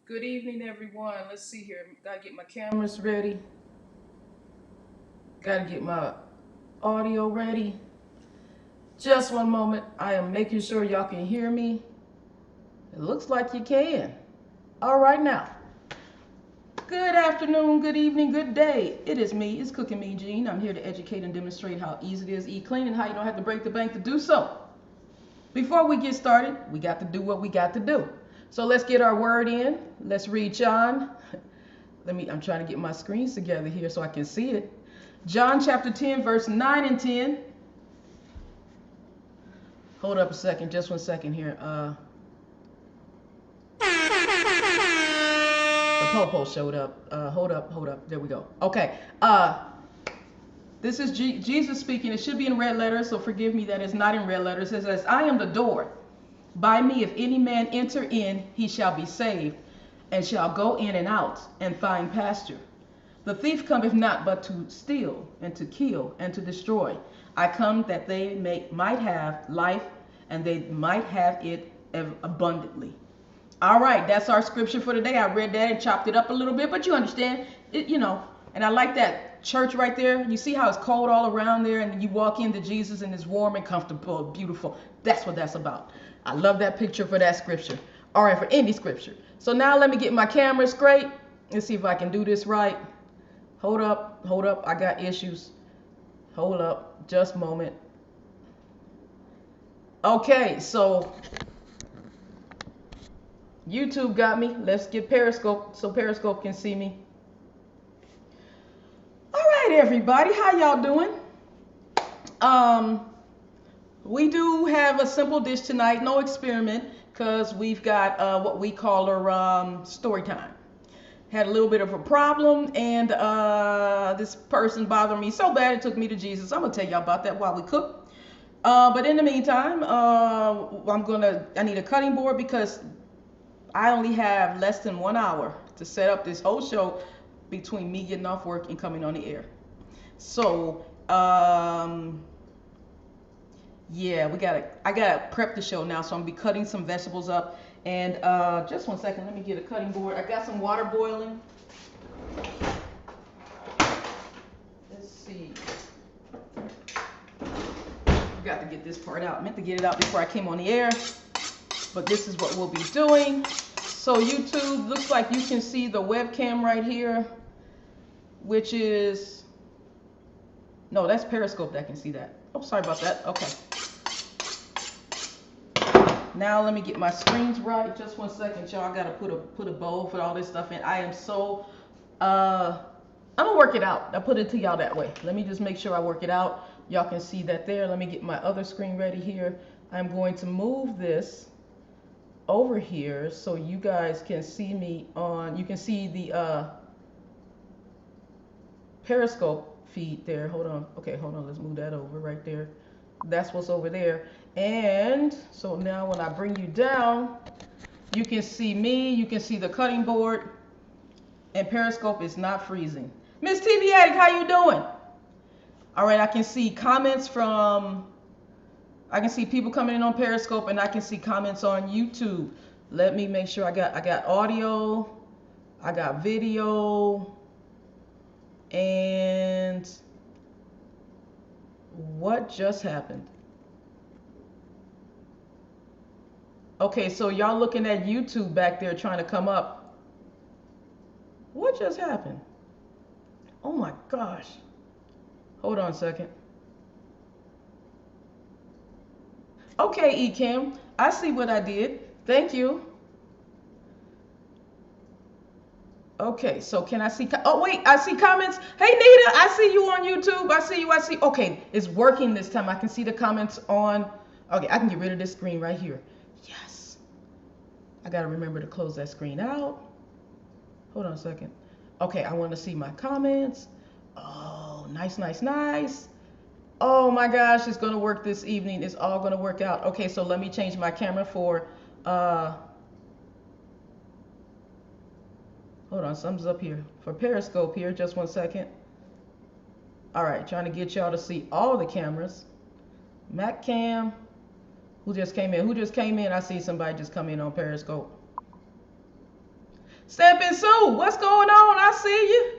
Good evening, everyone. Let's see here. Gotta get my cameras ready. Gotta get my audio ready. Just one moment. I am making sure y'all can hear me. It looks like you can. All right, now. Good afternoon, good evening, good day. It is me. It's Cooking Me Gene. I'm here to educate and demonstrate how easy it is to eat clean and how you don't have to break the bank to do so. Before we get started, we got to do what we got to do. So let's get our word in. Let's read John. I'm trying to get my screens together here so I can see it. John chapter 10, verse 9 and 10. Hold up a second, just one second here. The popo showed up. Hold up. There we go. Okay. This is Jesus speaking. It should be in red letters, so forgive me that it's not in red letters. It says, I am the door. By me, if any man enter in, he shall be saved, and shall go in and out, and find pasture. The thief cometh not but to steal, and to kill, and to destroy. I come that they might have life, and they might have it abundantly. All right, that's our scripture for today. I read that and chopped it up a little bit, but you understand, and I like that church right there. You see how it's cold all around there, and you walk into Jesus and it's warm and comfortable, beautiful. That's what that's about. I love that picture for that scripture. All right, for any scripture. So now let me get my camera straight. Let's see if I can do this right. Hold up. I got issues. Hold up, just a moment. Okay, so YouTube got me. Let's get Periscope so Periscope can see me. All right, everybody, how y'all doing? We do have a simple dish tonight, no experiment, because we've got what we call our story time. Had a little bit of a problem, and this person bothered me so bad it took me to Jesus. I'm gonna tell y'all about that while we cook. But in the meantime, I need a cutting board because I only have less than 1 hour to set up this whole show between me getting off work and coming on the air. So, yeah, I gotta prep the show now, so I'm gonna be cutting some vegetables up. And just one second, let me get a cutting board. I got some water boiling. Let's see. Got to get this part out. I meant to get it out before I came on the air, but this is what we'll be doing. So YouTube, looks like you can see the webcam right here, which is, no, that's Periscope that can see that. Oh, sorry about that. Okay. Now let me get my screens right. Just one second, y'all. I gotta put a bowl for all this stuff in. I am so I'm gonna work it out. I put it to y'all that way. Let me just make sure I work it out. Y'all can see that there. Let me get my other screen ready here. I'm going to move this over here so you guys can see me on. You can see the Periscope feed there. Hold on. Okay, hold on. Let's move that over right there. That's what's over there. And so now when I bring you down, you can see me, you can see the cutting board, and Periscope is not freezing. Miss TV Addict, how you doing? All right, I can see comments I can see people coming in on Periscope, and I can see comments on YouTube. Let me make sure I got audio, I got video, and what just happened? Okay, so y'all looking at YouTube back there trying to come up. What just happened? Oh my gosh. Hold on a second. Okay, Ekim, I see what I did. Thank you. Okay, so can I see? Oh wait, I see comments. Hey Nita, I see you on YouTube. I see you. Okay, it's working this time. I can see the comments on. Okay, I can get rid of this screen right here. Yes. I gotta remember to close that screen out. Hold on a second. Okay, I want to see my comments. Oh, nice. Oh my gosh, it's gonna work this evening. It's all gonna work out. Okay, so let me change my camera for hold on, something's up here. For Periscope here, just one second. Alright, trying to get y'all to see all the cameras. Mac Cam. Who just came in? I see somebody just come in on Periscope. Stepping Sue, what's going on? I see you.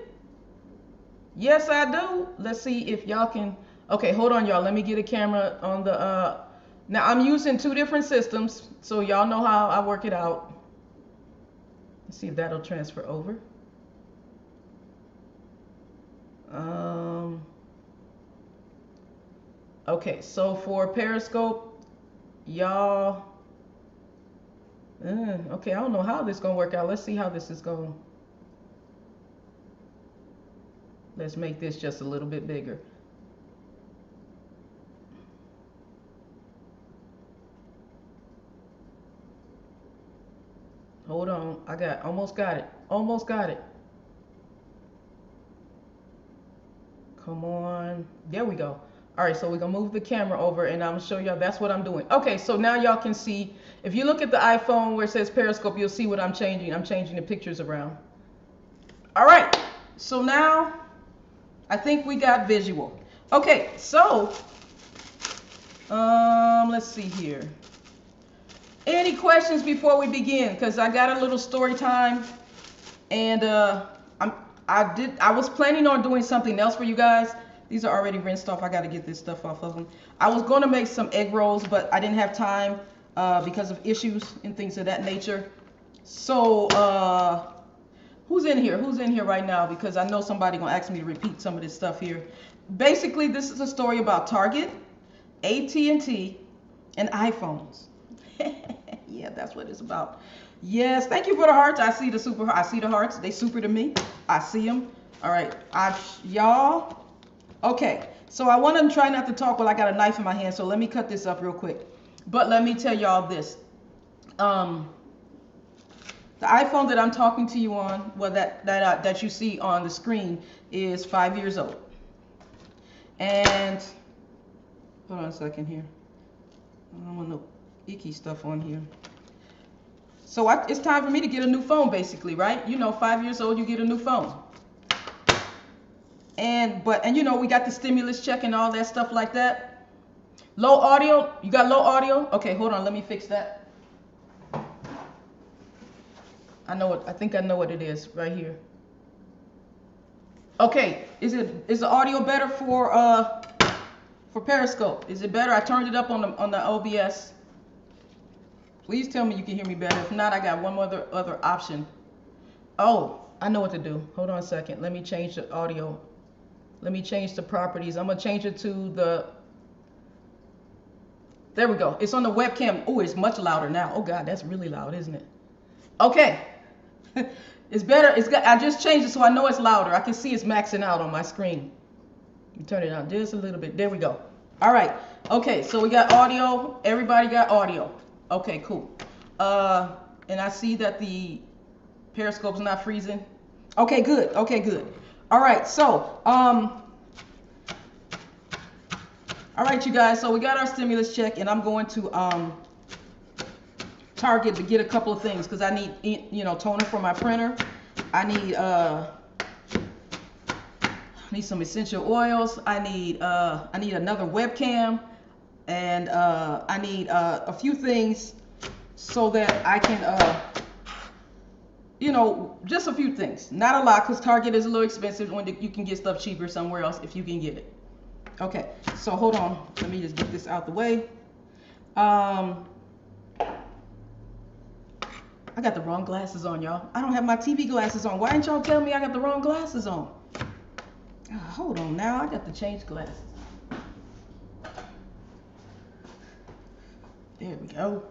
Yes, I do. Let's see if y'all can. Okay, hold on, y'all. Let me get a camera on the. Now I'm using two different systems, so y'all know how I work it out. Let's see if that'll transfer over. Okay, so for Periscope, y'all. Okay, I don't know how this is gonna work out. Let's see how this is going. Let's make this just a little bit bigger. Hold on, almost got it. Almost got it. Come on, there we go. All right, so we're gonna move the camera over and I'm gonna show y'all that's what I'm doing. Okay, so now y'all can see, if you look at the iPhone where it says Periscope, you'll see what I'm changing. I'm changing the pictures around. All right, so now I think we got visual. Okay, so let's see here. Any questions before we begin? Because I got a little story time, and I was planning on doing something else for you guys. These are already rinsed off. I got to get this stuff off of them. I was going to make some egg rolls, but I didn't have time because of issues and things of that nature. So who's in here? Who's in here right now? Because I know somebody gonna ask me to repeat some of this stuff here. Basically, this is a story about Target, AT&T, and iPhones. Yeah, that's what it's about. Yes, thank you for the hearts. I see the hearts. They super to me. I see them. All right, y'all. Okay, so I want to try not to talk while I got a knife in my hand. So let me cut this up real quick. But let me tell y'all this. The iPhone that I'm talking to you on, well, that you see on the screen, is 5 years old. And hold on a second here. I don't want no icky stuff on here. So it's time for me to get a new phone, basically, right? You know, 5 years old, you get a new phone. And you know, we got the stimulus check and all that stuff like that. Low audio, you got low audio? Okay, hold on, let me fix that. I think I know what it is right here. Okay, is the audio better for Periscope? Is it better? I turned it up on the OBS. Please tell me you can hear me better. If not, I got one other option. Oh, I know what to do. Hold on a second. Let me change the audio. Let me change the properties. I'm gonna change it to the. There we go. It's on the webcam. Oh, it's much louder now. Oh God, that's really loud, isn't it? Okay. It's better. I just changed it so I know it's louder. I can see it's maxing out on my screen. You turn it down just a little bit. There we go. All right. Okay, so we got audio. Everybody got audio. Okay, cool. And I see that the Periscope's not freezing. Okay, good. Okay, good. All right, so all right, you guys. So we got our stimulus check, and I'm going to Target to get a couple of things because I need, you know, toner for my printer. I need some essential oils. I need another webcam, and I need a few things so that I can you know, just a few things. Not a lot because Target is a little expensive when you can get stuff cheaper somewhere else if you can get it. Okay, so hold on. Let me just get this out the way. I got the wrong glasses on, y'all. I don't have my TV glasses on. Why didn't y'all tell me I got the wrong glasses on? Hold on now. I got to change glasses. There we go.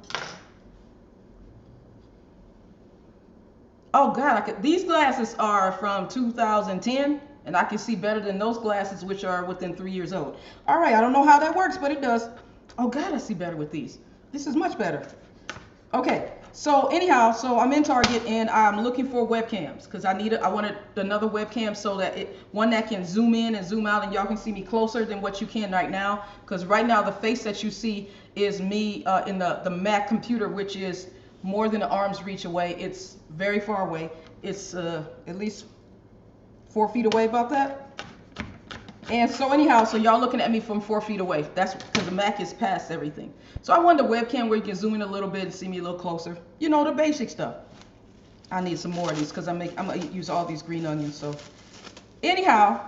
Oh God, these glasses are from 2010, and I can see better than those glasses, which are within 3 years old. All right, I don't know how that works, but it does. Oh God, I see better with these. This is much better. Okay, so anyhow, so I'm in Target and I'm looking for webcams because I wanted another webcam so that one that can zoom in and zoom out and y'all can see me closer than what you can right now. Because right now the face that you see is me in the Mac computer, which is more than an arm's reach away. It's very far away. It's at least 4 feet away, about that. And so anyhow, so y'all looking at me from 4 feet away. That's because the Mac is past everything. So I wanted a webcam where you can zoom in a little bit and see me a little closer. You know, the basic stuff. I need some more of these because I'm gonna use all these green onions. So anyhow,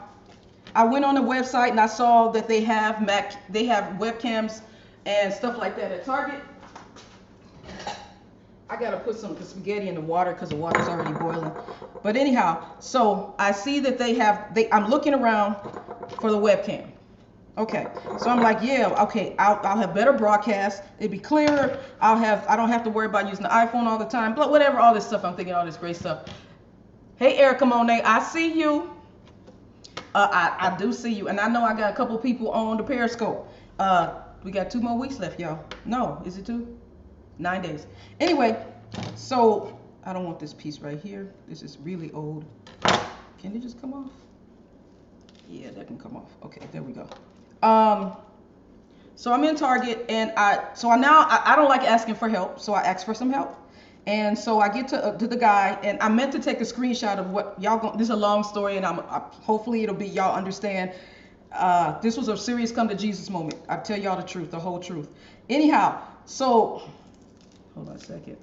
I went on the website and I saw that they have webcams and stuff like that at Target. I gotta put some spaghetti in the water because the water's already boiling. But anyhow, so I see that I'm looking around for the webcam. Okay, so I'm like, yeah, okay, I'll have better broadcast. It'd be clearer. I don't have to worry about using the iPhone all the time. But whatever, all this stuff, I'm thinking all this great stuff. Hey, Erica Monet, I see you. I do see you, and I know I got a couple people on the Periscope. We got 2 more weeks left, y'all. No, is it 2? 9 days. Anyway, so I don't want this piece right here. This is really old. Can it just come off? Yeah, that can come off. Okay, there we go. So I'm in Target, and I don't like asking for help, so I asked for some help. And so I get to the guy, and I meant to take a screenshot of what y'all this is a long story, and hopefully it'll be y'all understand. This was a serious come to Jesus moment. I tell y'all the truth, the whole truth. Anyhow, so hold on a second.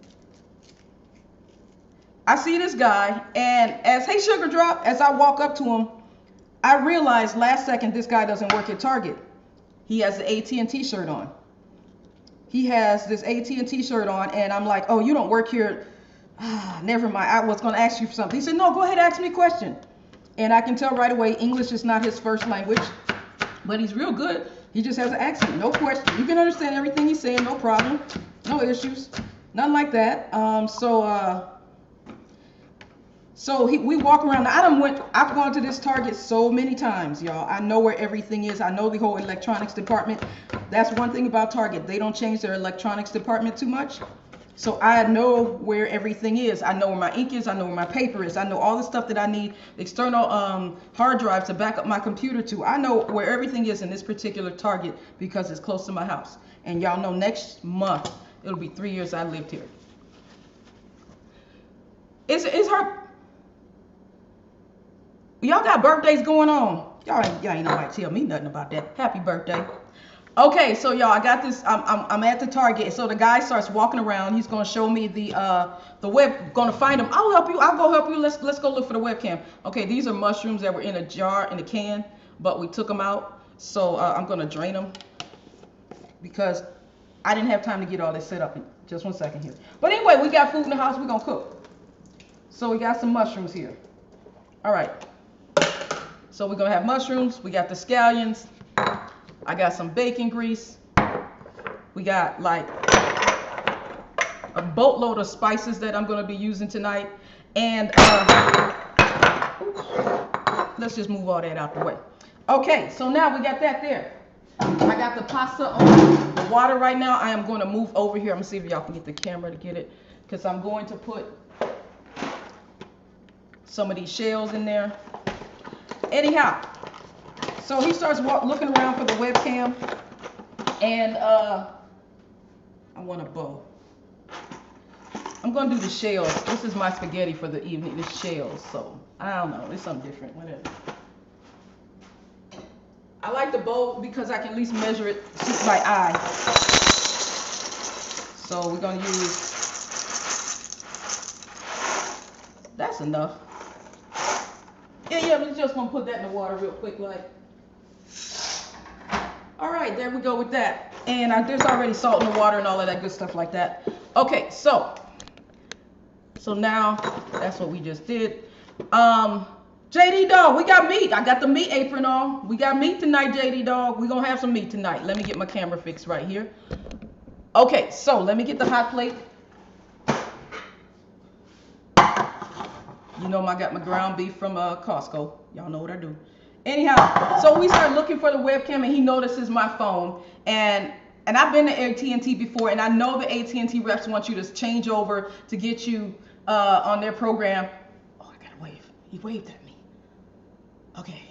I see this guy, and hey Sugar Drop, as I walk up to him, I realized last second this guy doesn't work at Target. He has the AT&T shirt on. He has this AT&T shirt on, and I'm like, oh, you don't work here. Never mind. I was going to ask you for something. He said, no, go ahead, ask me a question. And I can tell right away English is not his first language, but he's real good. He just has an accent, no question. You can understand everything he's saying, no problem, no issues, nothing like that. So we walk around. I've gone to this Target so many times, y'all. I know where everything is. I know the whole electronics department. That's one thing about Target. They don't change their electronics department too much. So I know where everything is. I know where my ink is. I know where my paper is. I know all the stuff that I need, external hard drive to back up my computer to. I know where everything is in this particular Target because it's close to my house. And y'all know next month, it'll be 3 years I lived here. Is her... Y'all got birthdays going on. Y'all ain't nobody tell me nothing about that. Happy birthday. Okay, so y'all, I got this. I'm at the Target. So the guy starts walking around. He's gonna show me the web. Gonna find him. I'll help you. I'll go help you. Let's go look for the webcam. Okay, these are mushrooms that were in a jar in a can, but we took them out. So I'm gonna drain them because I didn't have time to get all this set up. Just 1 second here. But anyway, we got food in the house. We're gonna cook. So we got some mushrooms here. All right. So we're gonna have mushrooms. We got the scallions. I got some bacon grease. We got like a boatload of spices that I'm gonna be using tonight. And let's just move all that out the way. Okay, so now we got that there. I got the pasta on the water right now. I am going to move over here. I'm gonna see if y'all can get the camera to get it, because I'm going to put some of these shells in there. Anyhow, so he starts looking around for the webcam, and I want a bow. I'm going to do the shells. This is my spaghetti for the evening, the shells. So, I don't know. It's something different. Whatever. I like the bow because I can at least measure it, suit my eye. So, we're going to use... That's enough. Yeah, we're just going to put that in the water real quick, like... All right, there we go with that. And there's already salt in the water and all of that good stuff like that. Okay, so now that's what we just did. JD Dog, we got meat. I got the meat apron on. We got meat tonight, JD Dog. We're going to have some meat tonight. Let me get my camera fixed right here. Okay, so let me get the hot plate. You know I got my ground beef from Costco. Y'all know what I do. Anyhow, so we started looking for the webcam, and he notices my phone. And I've been to AT&T before, and I know the AT&T reps want you to change over to get you on their program. Oh, I got to wave. He waved at me. Okay.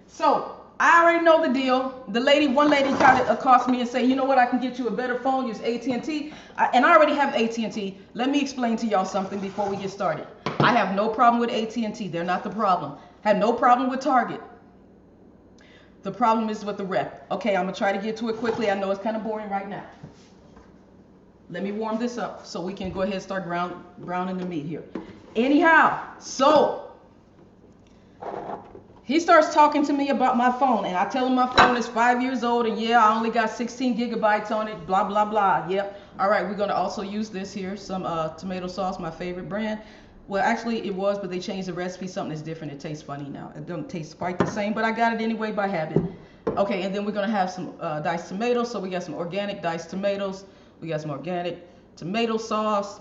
So I already know the deal. One lady tried to accost me and say, you know what, I can get you a better phone, use AT&T. And I already have AT&T. Let me explain to y'all something before we get started. I have no problem with AT&T. They're not the problem. I have no problem with Target. The problem is with the rep. Okay, I'm going to try to get to it quickly. I know it's kind of boring right now. Let me warm this up so we can go ahead and start browning the meat here. Anyhow, so he starts talking to me about my phone, and I tell him my phone is 5 years old, and yeah, I only got 16 gigabytes on it, blah, blah, blah. Yep. All right, we're going to also use this here, some tomato sauce, my favorite brand. Well, actually, it was, but they changed the recipe. Something is different. It tastes funny now. It doesn't taste quite the same, but I got it anyway by habit. Okay, and then we're going to have some diced tomatoes. So we got some organic diced tomatoes. We got some organic tomato sauce.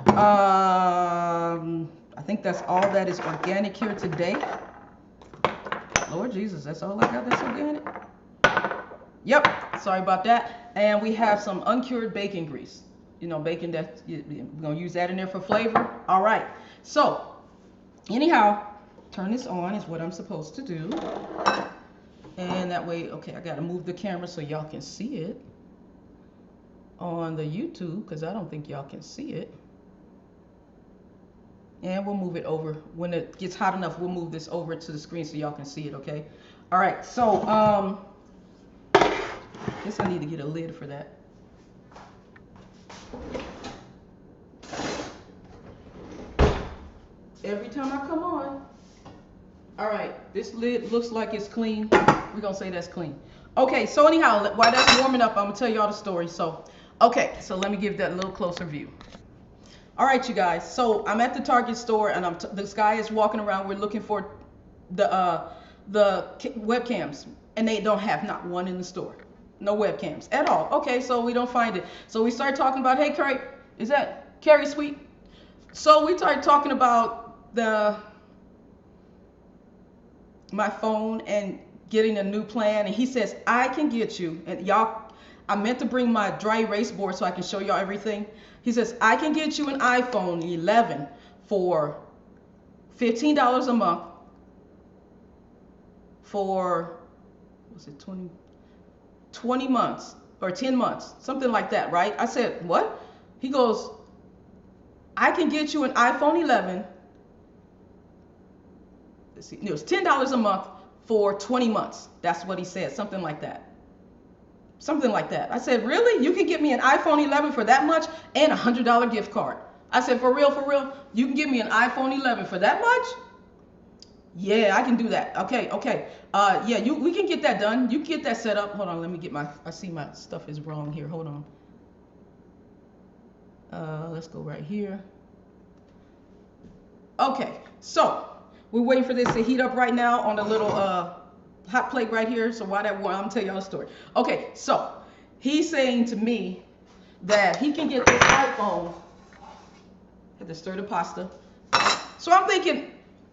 I think that's all that is organic here today. Lord Jesus, that's all I got that's organic? Yep, sorry about that. And we have some uncured bacon grease. You know, bacon that we're going to use that in there for flavor. All right. So, anyhow, turn this on is what I'm supposed to do. And that way, okay, I got to move the camera so y'all can see it on the YouTube, because I don't think y'all can see it. And we'll move it over. When it gets hot enough, we'll move this over to the screen so y'all can see it, okay? All right, so, I guess I need to get a lid for that. Every time I come on. All right, this lid looks like it's clean. We're going to say that's clean. Okay, so anyhow, while that's warming up, I'm going to tell y'all the story. So, okay, so let me give that a little closer view. All right, you guys. So I'm at the Target store, and this guy is walking around. We're looking for the webcams, and they don't have not one in the store. No webcams at all. Okay, so we don't find it. So we start talking about, hey, Carrie, is that Carrie Sweet? So we started talking about my phone and getting a new plan, and he says, I can get you, and y'all, I meant to bring my dry erase board so I can show y'all everything. He says, I can get you an iPhone 11 for $15 a month for, was it 20 months or 10 months, something like that, right? I said, what? He goes, I can get you an iPhone 11. Let's see, it was $10 a month for 20 months. That's what he said, something like that. Something like that. I said, really? You can get me an iPhone 11 for that much and a $100 gift card? I said, for real, for real? You can give me an iPhone 11 for that much? Yeah, I can do that. Okay, okay. Yeah, we can get that done. You can get that set up. Hold on, let me get I see my stuff is wrong here. Hold on. Let's go right here. Okay, so we're waiting for this to heat up right now on the little hot plate right here. So while that warms, I'm gonna tell y'all a story. Okay, so he's saying to me that he can get this iPhone. Had to stir the pasta. So I'm thinking,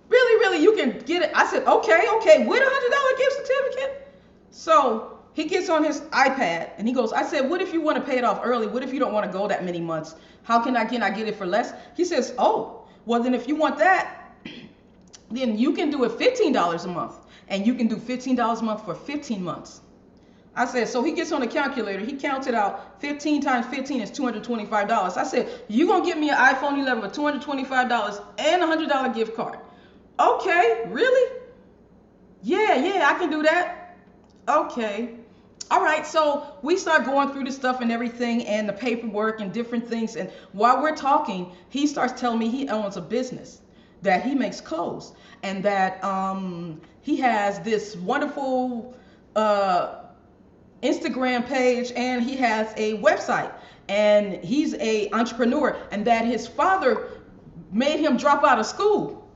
really, you can get it. I said, okay, with a $100 gift certificate. So he gets on his iPad and he goes, I said, what if you want to pay it off early? What if you don't want to go that many months? How can I get it for less? He says, oh, well then if you want that, then you can do it $15 a month. And you can do $15 a month for 15 months. I said, so he gets on the calculator. He counted out 15 times 15 is $225. I said, you going to get me an iPhone 11 for $225 and a $100 gift card. Okay, really? Yeah, I can do that. Okay. All right, so we start going through the stuff and everything and the paperwork and different things. And while we're talking, he starts telling me he owns a business, that he makes clothes, and that he has this wonderful Instagram page, and he has a website, and he's a entrepreneur, and that his father made him drop out of school.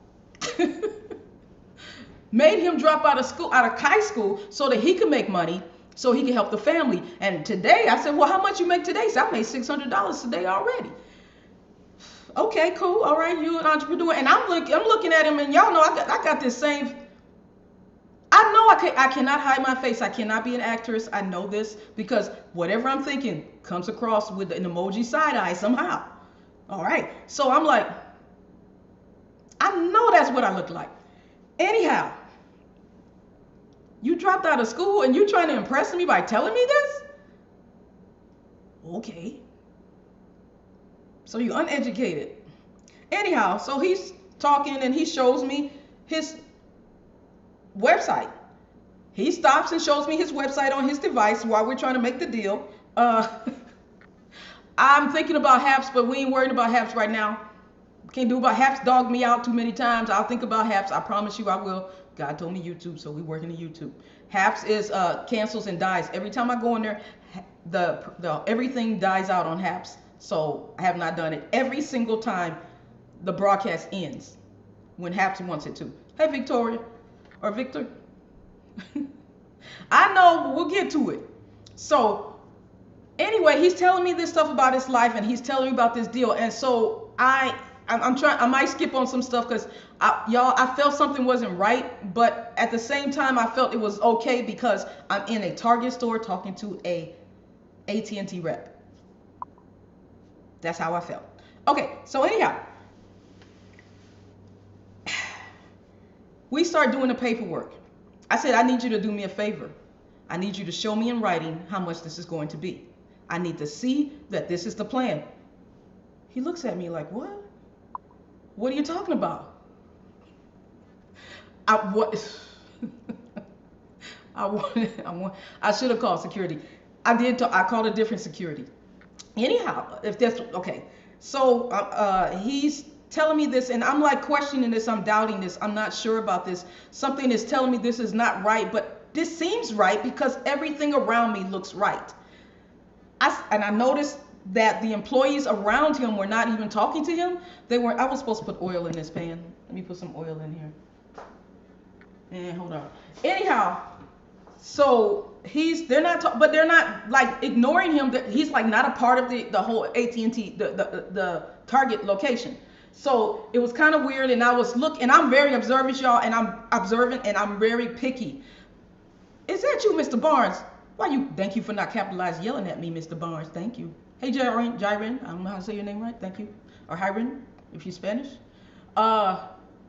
Made him drop out of high school so that he could make money, so he could help the family. And today, I said, well, how much you make today? He said, I made $600 today already. Okay, cool. All right, you an entrepreneur. And I'm looking at him, and y'all know I got this same. I know I cannot hide my face. I cannot be an actress. I know this because whatever I'm thinking comes across with an emoji side eye somehow. All right. So I'm like, I know that's what I look like. Anyhow, you dropped out of school and you're trying to impress me by telling me this? Okay. So you're uneducated. Anyhow, so he's talking and he shows me his website. He stops and shows me his website on his device while we're trying to make the deal. I'm thinking about HAPS, but we ain't worried about HAPS right now. Can't do about Haps dogged me out too many times. I'll think about Haps. I promise you I will. God told me YouTube, so we working in YouTube. Haps is cancels and dies. Every time I go in there, the everything dies out on Haps. So I have not done it. Every single time the broadcast ends when Haps wants it to. Hey Victoria or Victor. I know, we'll get to it. So anyway, he's telling me this stuff about his life and he's telling me about this deal. And so I'm trying, I might skip on some stuff because y'all, I felt something wasn't right, but at the same time, I felt it was okay because I'm in a Target store talking to a AT&T rep. That's how I felt. Okay, so anyhow, we start doing the paperwork. I said, I need you to do me a favor. I need you to show me in writing how much this is going to be. I need to see that this is the plan. He looks at me like, what? What are you talking about? I should have called security. I called a different security. Anyhow, if that's okay. So he's telling me this and I'm like questioning this. I'm doubting this. I'm not sure about this. Something is telling me this is not right, but this seems right because everything around me looks right. I noticed that the employees around him were not even talking to him. I was supposed to put oil in this pan. Let me put some oil in here. And hold on. Anyhow, so they're not but they're not like ignoring him. He's like not a part of the whole AT&T, the Target location. So it was kind of weird, and I'm very observant, y'all, and I'm observant and I'm very picky. Is that you, Mr. Barnes? Thank you for not capitalizing yelling at me, Mr. Barnes. Thank you. Hey, Jairin, I don't know how to say your name right. Thank you. Or Hiren, if you're Spanish.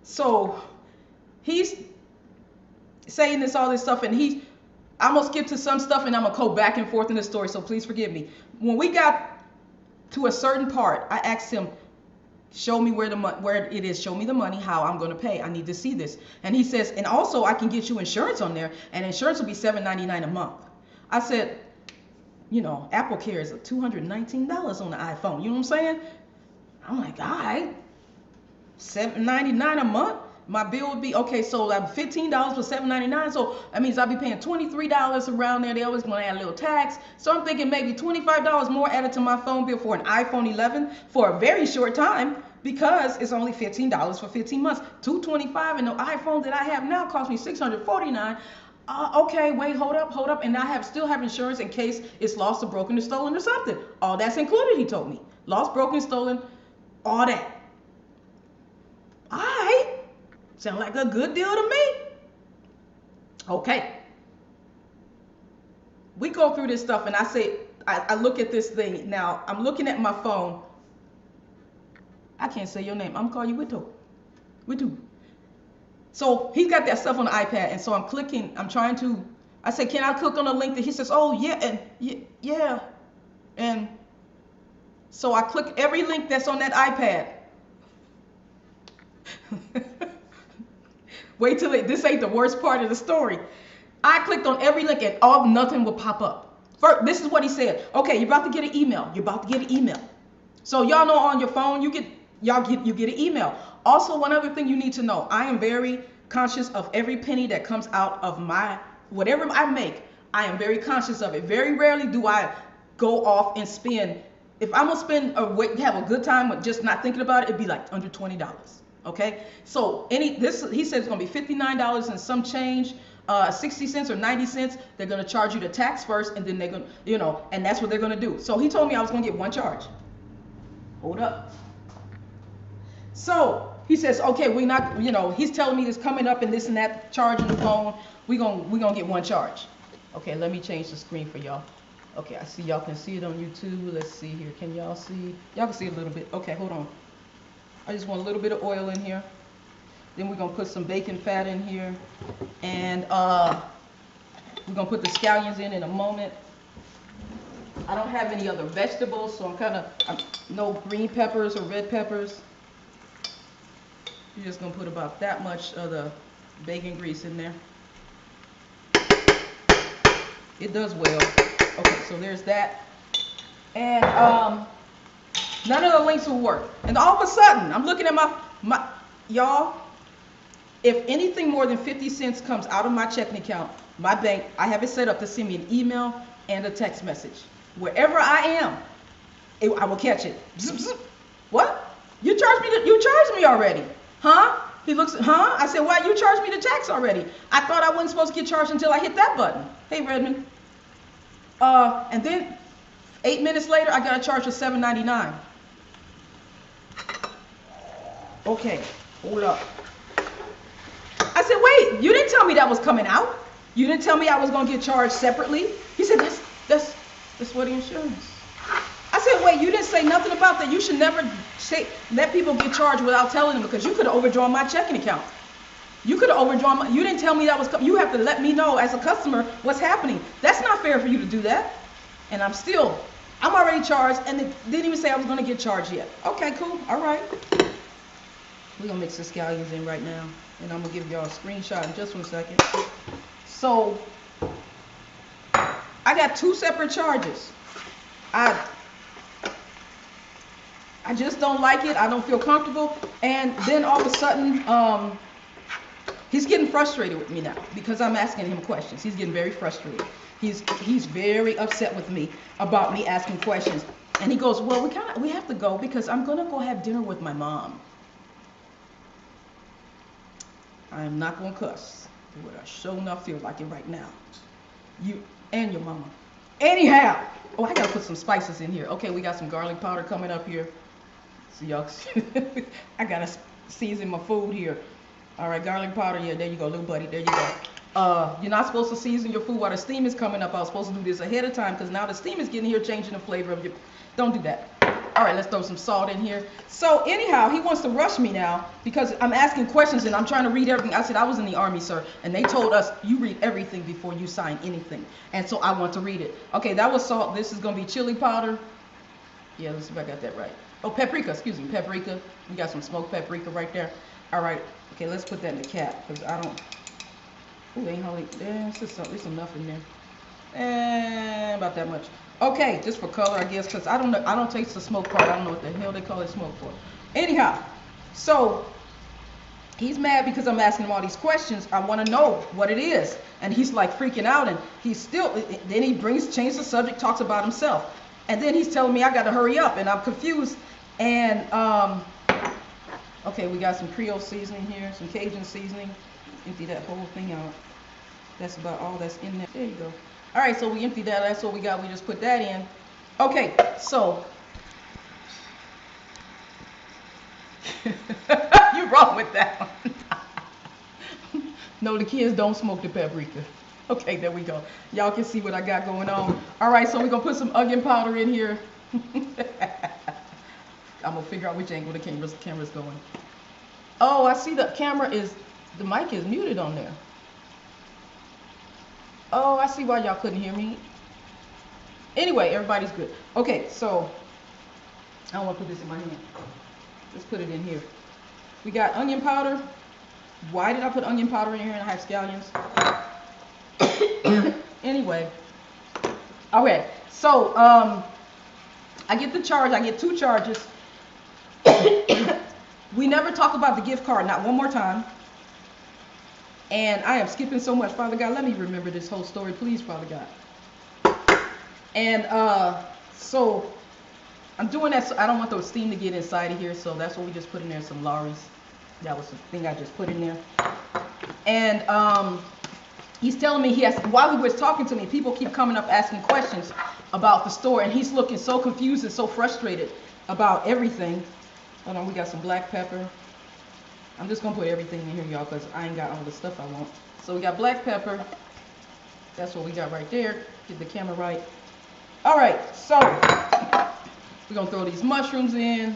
So he's saying all this stuff, and I'm going to skip to some stuff, and I'm going to go back and forth in the story, so please forgive me. When we got to a certain part, I asked him, show me where it is. Show me the money, how I'm going to pay. I need to see this. And he says, and also I can get you insurance on there, and insurance will be $7.99 a month. I said, you know, Apple Care is $219 on the iPhone. You know what I'm saying? I'm like, all right, $7.99 a month. My bill would be, okay, so I'm $15 for $7.99. So that means I'll be paying $23 around there. They always want to add a little tax. So I'm thinking maybe $25 more added to my phone bill for an iPhone 11 for a very short time because it's only $15 for 15 months. $225, and the iPhone that I have now costs me $649. Okay, wait, hold up. And I still have insurance in case it's lost or broken or stolen or something. All that's included, he told me. Lost, broken, stolen, all that. All right. Sound like a good deal to me. Okay. We go through this stuff and I say, I look at this thing. Now, I'm looking at my phone. I can't say your name. I'm calling you Wito. Wito. So he's got that stuff on the iPad, and so I'm clicking. I say, can I click on the link? That he says, oh yeah, and yeah, and so I click every link that's on that iPad. Wait till this ain't the worst part of the story. I clicked on every link and nothing will pop up. First, this is what he said. Okay, you're about to get an email. You're about to get an email. So y'all know on your phone you get an email. Also, one other thing you need to know, I am very conscious of every penny that comes out of whatever I make. I am very conscious of it. Very rarely do I go off and spend. If I'm gonna have a good time with just not thinking about it, it'd be like under $20. Okay, so he said it's gonna be $59 and some change, 60 cents or 90 cents. They're gonna charge you the tax first, and then they're gonna, and that's what they're gonna do. So he told me I was gonna get one charge. Hold up. So he says, okay, he's telling me this coming up and this and that, charging the phone. We're gonna get one charge. Okay, let me change the screen for y'all. Okay, I see y'all can see it on YouTube. Let's see here. Can y'all see? Y'all can see a little bit. Okay, hold on. I just want a little bit of oil in here. Then we're gonna put some bacon fat in here. And we're gonna put the scallions in a moment. I don't have any other vegetables, so I'm no green peppers or red peppers. You're just gonna put about that much of the bacon grease in there. It does well. Okay, so there's that. And None of the links will work. And all of a sudden, I'm looking at my y'all, if anything more than 50 cents comes out of my checking account, my bank, I have it set up to send me an email and a text message. Wherever I am, I will catch it. Zip, zip. What? You charged me already. Huh? He looks, huh? I said, why you charged me the tax already? I thought I wasn't supposed to get charged until I hit that button. Hey, Redmond. And then 8 minutes later, I got a charge of $7.99. Okay, hold up. I said, wait, you didn't tell me that was coming out. You didn't tell me I was going to get charged separately. He said, that's for the insurance. I said, wait, you didn't say nothing about that. You should never let people get charged without telling them, because you could have overdrawn my checking account. You could have overdrawn you didn't tell me that was coming. You have to let me know as a customer what's happening. That's not fair for you to do that. And I'm already charged, and it didn't even say I was going to get charged yet. Okay, cool. All right. We're going to mix the scallions in right now, and I'm going to give y'all a screenshot in just 1 second. So, I got 2 separate charges. I just don't like it. I don't feel comfortable. And then all of a sudden, he's getting frustrated with me now because I'm asking him questions. He's getting very frustrated. He's very upset with me about me asking questions. And he goes, well, we have to go because I'm going to go have dinner with my mom. I am not going to cuss, but I sure enough feel like it right now. You and your mama. Anyhow, oh, I got to put some spices in here. Okay, we got some garlic powder coming up here. So y'all, I got to season my food here. All right, garlic powder. Yeah, there you go, little buddy. There you go. You're not supposed to season your food while the steam is coming up. I was supposed to do this ahead of time because now the steam is getting here, changing the flavor of your. Don't do that. All right, let's throw some salt in here. So anyhow, he wants to rush me now because I'm asking questions and I'm trying to read everything. I said, I was in the Army, sir, and they told us you read everything before you sign anything. And so I want to read it. Okay, that was salt. This is going to be chili powder. Yeah, let's see if I got that right. Oh, paprika, excuse me, paprika. We got some smoked paprika right there. All right, okay, let's put that in the cap because I don't. Ooh, ain't hardly. There's enough in there. About that much. Okay, just for color, I guess, because I don't taste the smoke part. I don't know what the hell they call it smoke for. Anyhow, so he's mad because I'm asking him all these questions. I want to know what it is, and he's like freaking out, and he's still. Then he changes the subject, talks about himself, and then he's telling me I got to hurry up, and I'm confused. And okay, we got some Creole seasoning here, some Cajun seasoning. Empty that whole thing out. That's about all that's in there. There you go. All right, so we emptied that. That's what we got. We just put that in. Okay, so you're wrong with that one. No, the kids don't smoke the paprika. Okay, there we go. Y'all can see what I got going on. All right, so we're gonna put some onion powder in here. I'm gonna figure out which angle the camera's going. Oh, I see the mic is muted on there. Oh, I see why y'all couldn't hear me. Anyway, everybody's good. Okay, so I don't want to put this in my hand. Let's put it in here. We got onion powder. Why did I put onion powder in here and I have scallions? Anyway. Okay, so I get the charge. I get 2 charges. We never talk about the gift card, not one more time. And I am skipping so much. Father God, let me remember this whole story, please, Father God. And so I'm doing that so I don't want the steam to get inside of here, so that's what we just put in there, some Lawry's. That was the thing I just put in there. And he's telling me while he was talking to me, people keep coming up asking questions about the store, and he's looking so confused and so frustrated about everything. Hold on, we got some black pepper. I'm just going to put everything in here, y'all, because I ain't got all the stuff I want. So we got black pepper. That's what we got right there. Get the camera right. All right, so we're going to throw these mushrooms in.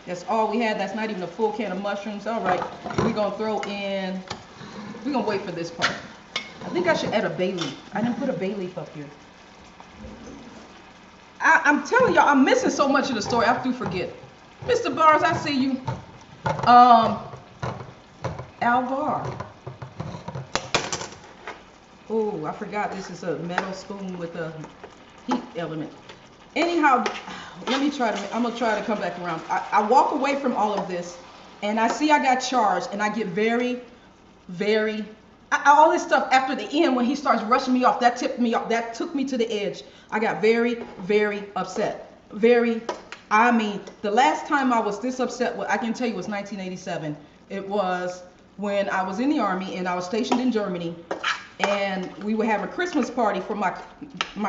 That's all we had. That's not even a full can of mushrooms. All right, we're going to throw in. We're going to wait for this part. I think I should add a bay leaf. I didn't put a bay leaf up here. I'm telling y'all, I'm missing so much of the story. I do forget. Mr. Barnes, I see you. Alvar. Oh, I forgot this is a metal spoon with a heat element. Anyhow, I'm gonna try to come back around. I walk away from all of this, and I see I got charged, and I get very, very, all this stuff after the end when he starts rushing me off, that tipped me off, that took me to the edge. I got very, very upset. I mean, the last time I was this upset, I can tell you, was 1987. It was when I was in the Army and I was stationed in Germany, and we were having a Christmas party for my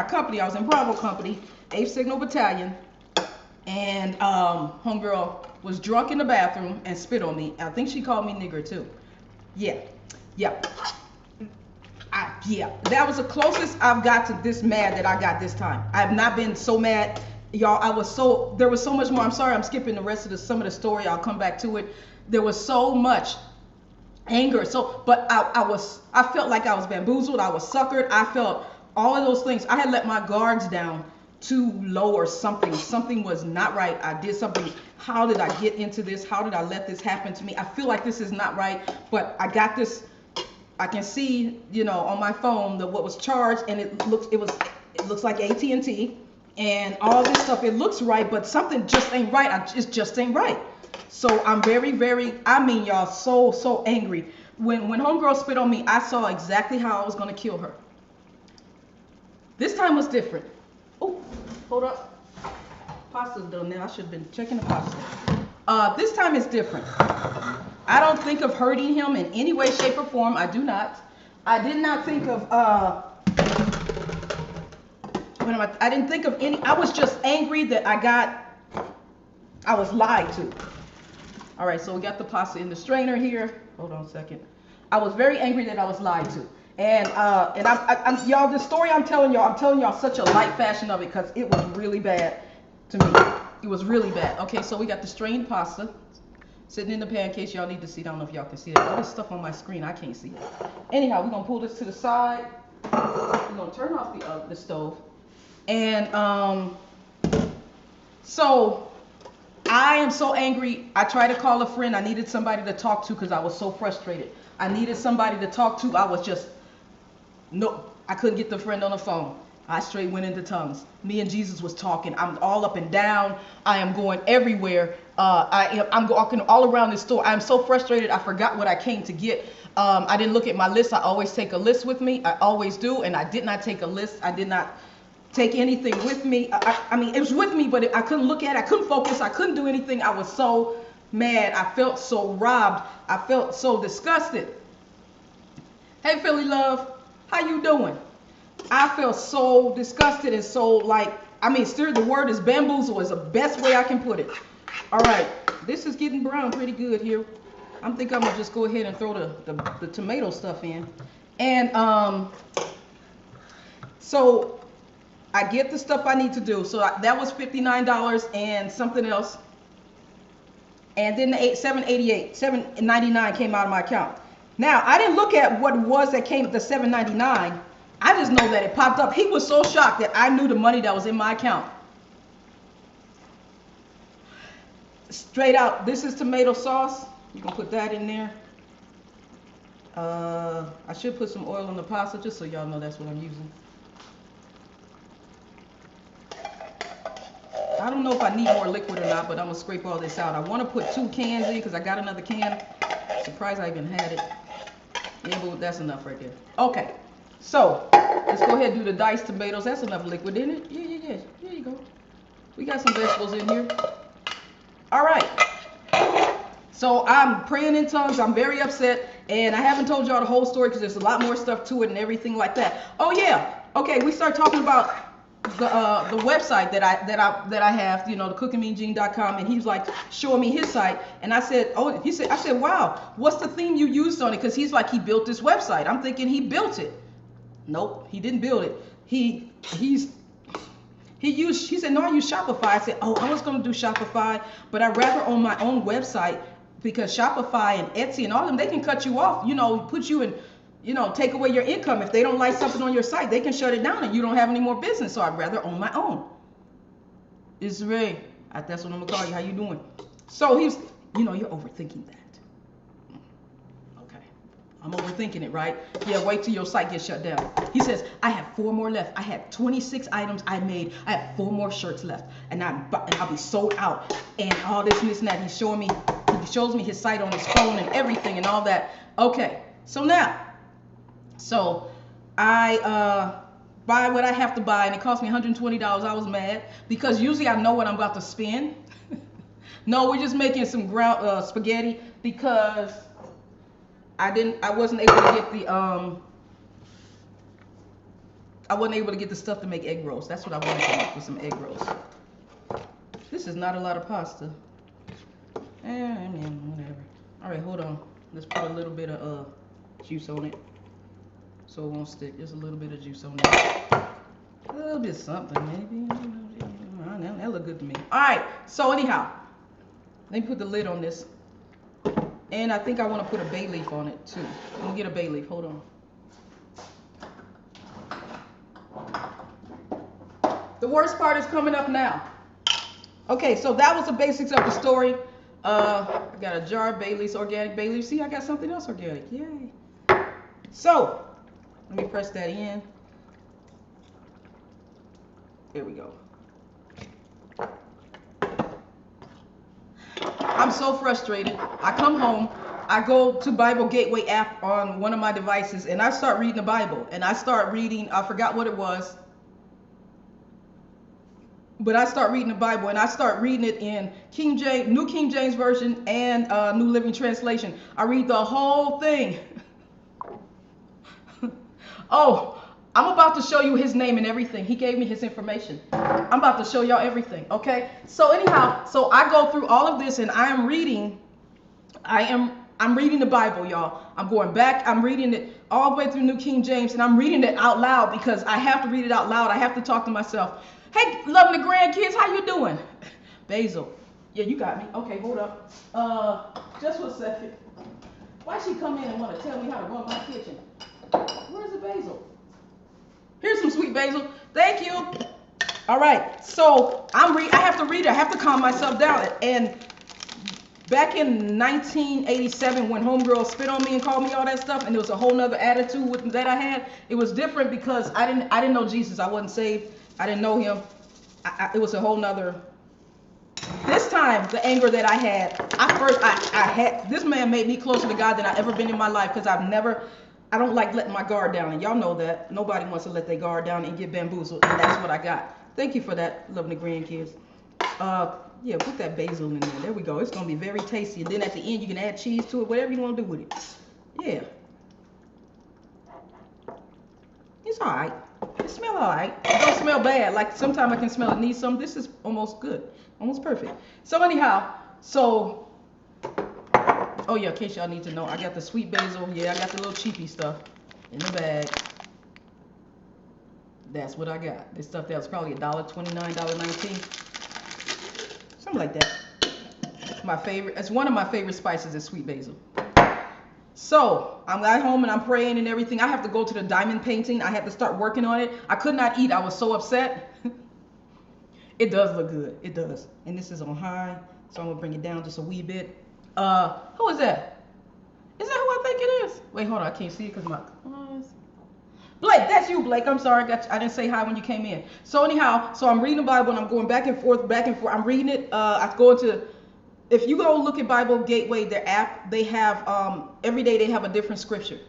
company. I was in Bravo Company, 8th Signal Battalion, and homegirl was drunk in the bathroom and spit on me. I think she called me nigger too. Yeah. That was the closest I've got to this mad that I got this time. I have not been so mad, y'all. There was so much more. I'm sorry, I'm skipping the rest of some of the story. I'll come back to it. There was so much anger. But I felt like I was bamboozled. I was suckered. I felt all of those things. I had let my guards down too low or something. Something was not right. I did something. How did I get into this? How did I let this happen to me? I feel like this is not right, but I got this. I can see, on my phone what was charged, and it looks like AT&T and all this stuff. It looks right, but something just ain't right. It just ain't right. So I'm very, very, I mean, y'all, so angry. When homegirl spit on me, I saw exactly how I was gonna kill her. This time was different. Oh, hold up. Pasta's done now. I should have been checking the pasta. This time is different. I don't think of hurting him in any way, shape, or form. I do not. I did not think of, I didn't think of any, I was just angry that I was lied to. All right, so we got the pasta in the strainer here. Hold on a second. I was very angry that I was lied to. And I'm y'all, the story I'm telling y'all such a light fashion of it because it was really bad to me. It was really bad. Okay, so we got the strained pasta sitting in the pan in case y'all need to see. I don't know if y'all can see that. All this stuff on my screen, I can't see it. Anyhow, we're gonna pull this to the side. We're gonna turn off the stove. And so I am so angry. I tried to call a friend. I needed somebody to talk to because I was so frustrated. I needed somebody to talk to. I couldn't get the friend on the phone. I straight went into tongues. Me and Jesus was talking. I'm all up and down. I am going everywhere. I'm walking all around this store. I'm so frustrated. I forgot what I came to get. I didn't look at my list. I always take a list with me. I always do. And I did not take a list. I did not take anything with me. I mean, it was with me, but I couldn't look at it. I couldn't focus. I couldn't do anything. I was so mad. I felt so robbed. I felt so disgusted. Hey, Philly love. How you doing? I felt so disgusted and so still the word is bamboozle is the best way I can put it. All right, this is getting brown pretty good here. I'm thinking I'm gonna just go ahead and throw the tomato stuff in. And so I get the stuff I need to do. So that was $59 and something else. And then the $7.99 came out of my account. Now, I didn't look at what it was that came at the $7.99. I just know that it popped up. He was so shocked that I knew the money that was in my account. Straight out, this is tomato sauce. You can put that in there. I should put some oil on the pasta just so y'all know that's what I'm using. I don't know if I need more liquid or not, but I'm going to scrape all this out. I want to put 2 cans in because I got another can. Surprised I even had it. Yeah, but that's enough right there. Okay, so let's go ahead and do the diced tomatoes. That's enough liquid, isn't it? Yeah. There you go. We got some vegetables in here. All right. So I'm praying in tongues. I'm very upset, and I haven't told y'all the whole story because there's a lot more stuff to it and everything like that. Oh yeah. Okay, we start talking about the website that I have, the cookingmeangene.com, and he's like showing me his site, and I said, I said, wow, what's the theme you used on it? Because he's like, he built this website. I'm thinking he built it. Nope, he didn't build it. He said, no, I use Shopify. I said, I was going to do Shopify, but I'd rather own my own website because Shopify and Etsy and all of them, they can cut you off, put you in, take away your income. If they don't like something on your site, they can shut it down and you don't have any more business. So I'd rather own my own. It's Ray. That's what I'm going to call you. How you doing? So he's, you're overthinking that. Okay. I'm overthinking it, right? Yeah, wait till your site gets shut down. He says, I have 4 more left. I had 26 items I made. I have 4 more shirts left. And I'll be sold out. And all this and this and that. He shows me his site on his phone and everything and all that. Okay, so now, I buy what I have to buy, and it cost me $120. I was mad because usually I know what I'm about to spend. No, we're just making some ground spaghetti because I wasn't able to get the stuff to make egg rolls. That's what I wanted to make, with some egg rolls. This is not a lot of pasta. I mean, whatever. All right, hold on. Let's put a little bit of juice on it so it won't stick. Just a little bit of juice on it. A little bit of something, maybe. That look good to me. All right, so anyhow, let me put the lid on this. And I think I want to put a bay leaf on it too. I'm going to get a bay leaf. Hold on. The worst part is coming up now. Okay, so that was the basics of the story. I got a jar of bay leaves, organic bay leaves. See, I got something else organic. Yay. So, let me press that in. There we go. I'm so frustrated. I come home, I go to Bible Gateway app on one of my devices, and I start reading the Bible. And I start reading, I forgot what it was, but I start reading the Bible, and I start reading it in New King James Version and New Living Translation. I read the whole thing. Oh, I'm about to show you his name and everything. He gave me his information. I'm about to show y'all everything, okay? So anyhow, so I go through all of this, and I'm reading the Bible, y'all. I'm going back. I'm reading it all the way through New King James, and I'm reading it out loud because I have to read it out loud. I have to talk to myself. Hey, loving the grandkids, how you doing? Basil. Yeah, you got me. Okay, hold up. Just for a second. Why she come in and want to tell me how to run my kitchen? Where's the basil? Here's some sweet basil. Thank you. All right. So I have to read it. I have to calm myself down. And back in 1987, when homegirl spit on me and called me all that stuff, and there was a whole nother attitude that I had, it was different because I didn't know Jesus. I wasn't saved. I didn't know him. It was a whole nother. This time, the anger that I had, this man made me closer to God than I ever been in my life because I don't like letting my guard down, and y'all know that. Nobody wants to let their guard down and get bamboozled, and that's what I got. Thank you for that, loving the grandkids. Yeah, put that basil in there. There we go. It's going to be very tasty, and then at the end, you can add cheese to it, whatever you want to do with it. Yeah. It's all right. It smells all right. It don't smell bad. Like, sometimes I can smell it needs some. This is almost good. Almost perfect. So, anyhow, oh yeah, in case y'all need to know, I got the sweet basil. Yeah, I got the little cheapy stuff in the bag. That's what I got. This stuff that was probably $1.29, $1.19. Something like that. It's my favorite. It's one of my favorite spices is sweet basil. So, I'm at home and I'm praying and everything. I have to go to the diamond painting. I had to start working on it. I could not eat. I was so upset. It does look good. It does. And this is on high. So I'm going to bring it down just a wee bit. Who is that? Is that who I think it is? Wait, hold on. I can't see it because my eyes. Blake, that's you, Blake. I'm sorry. I didn't say hi when you came in. So anyhow, so I'm reading the Bible and I'm going back and forth, back and forth. I'm reading it. I go into, if you go look at Bible Gateway, their app, they have, every day they have a different scripture.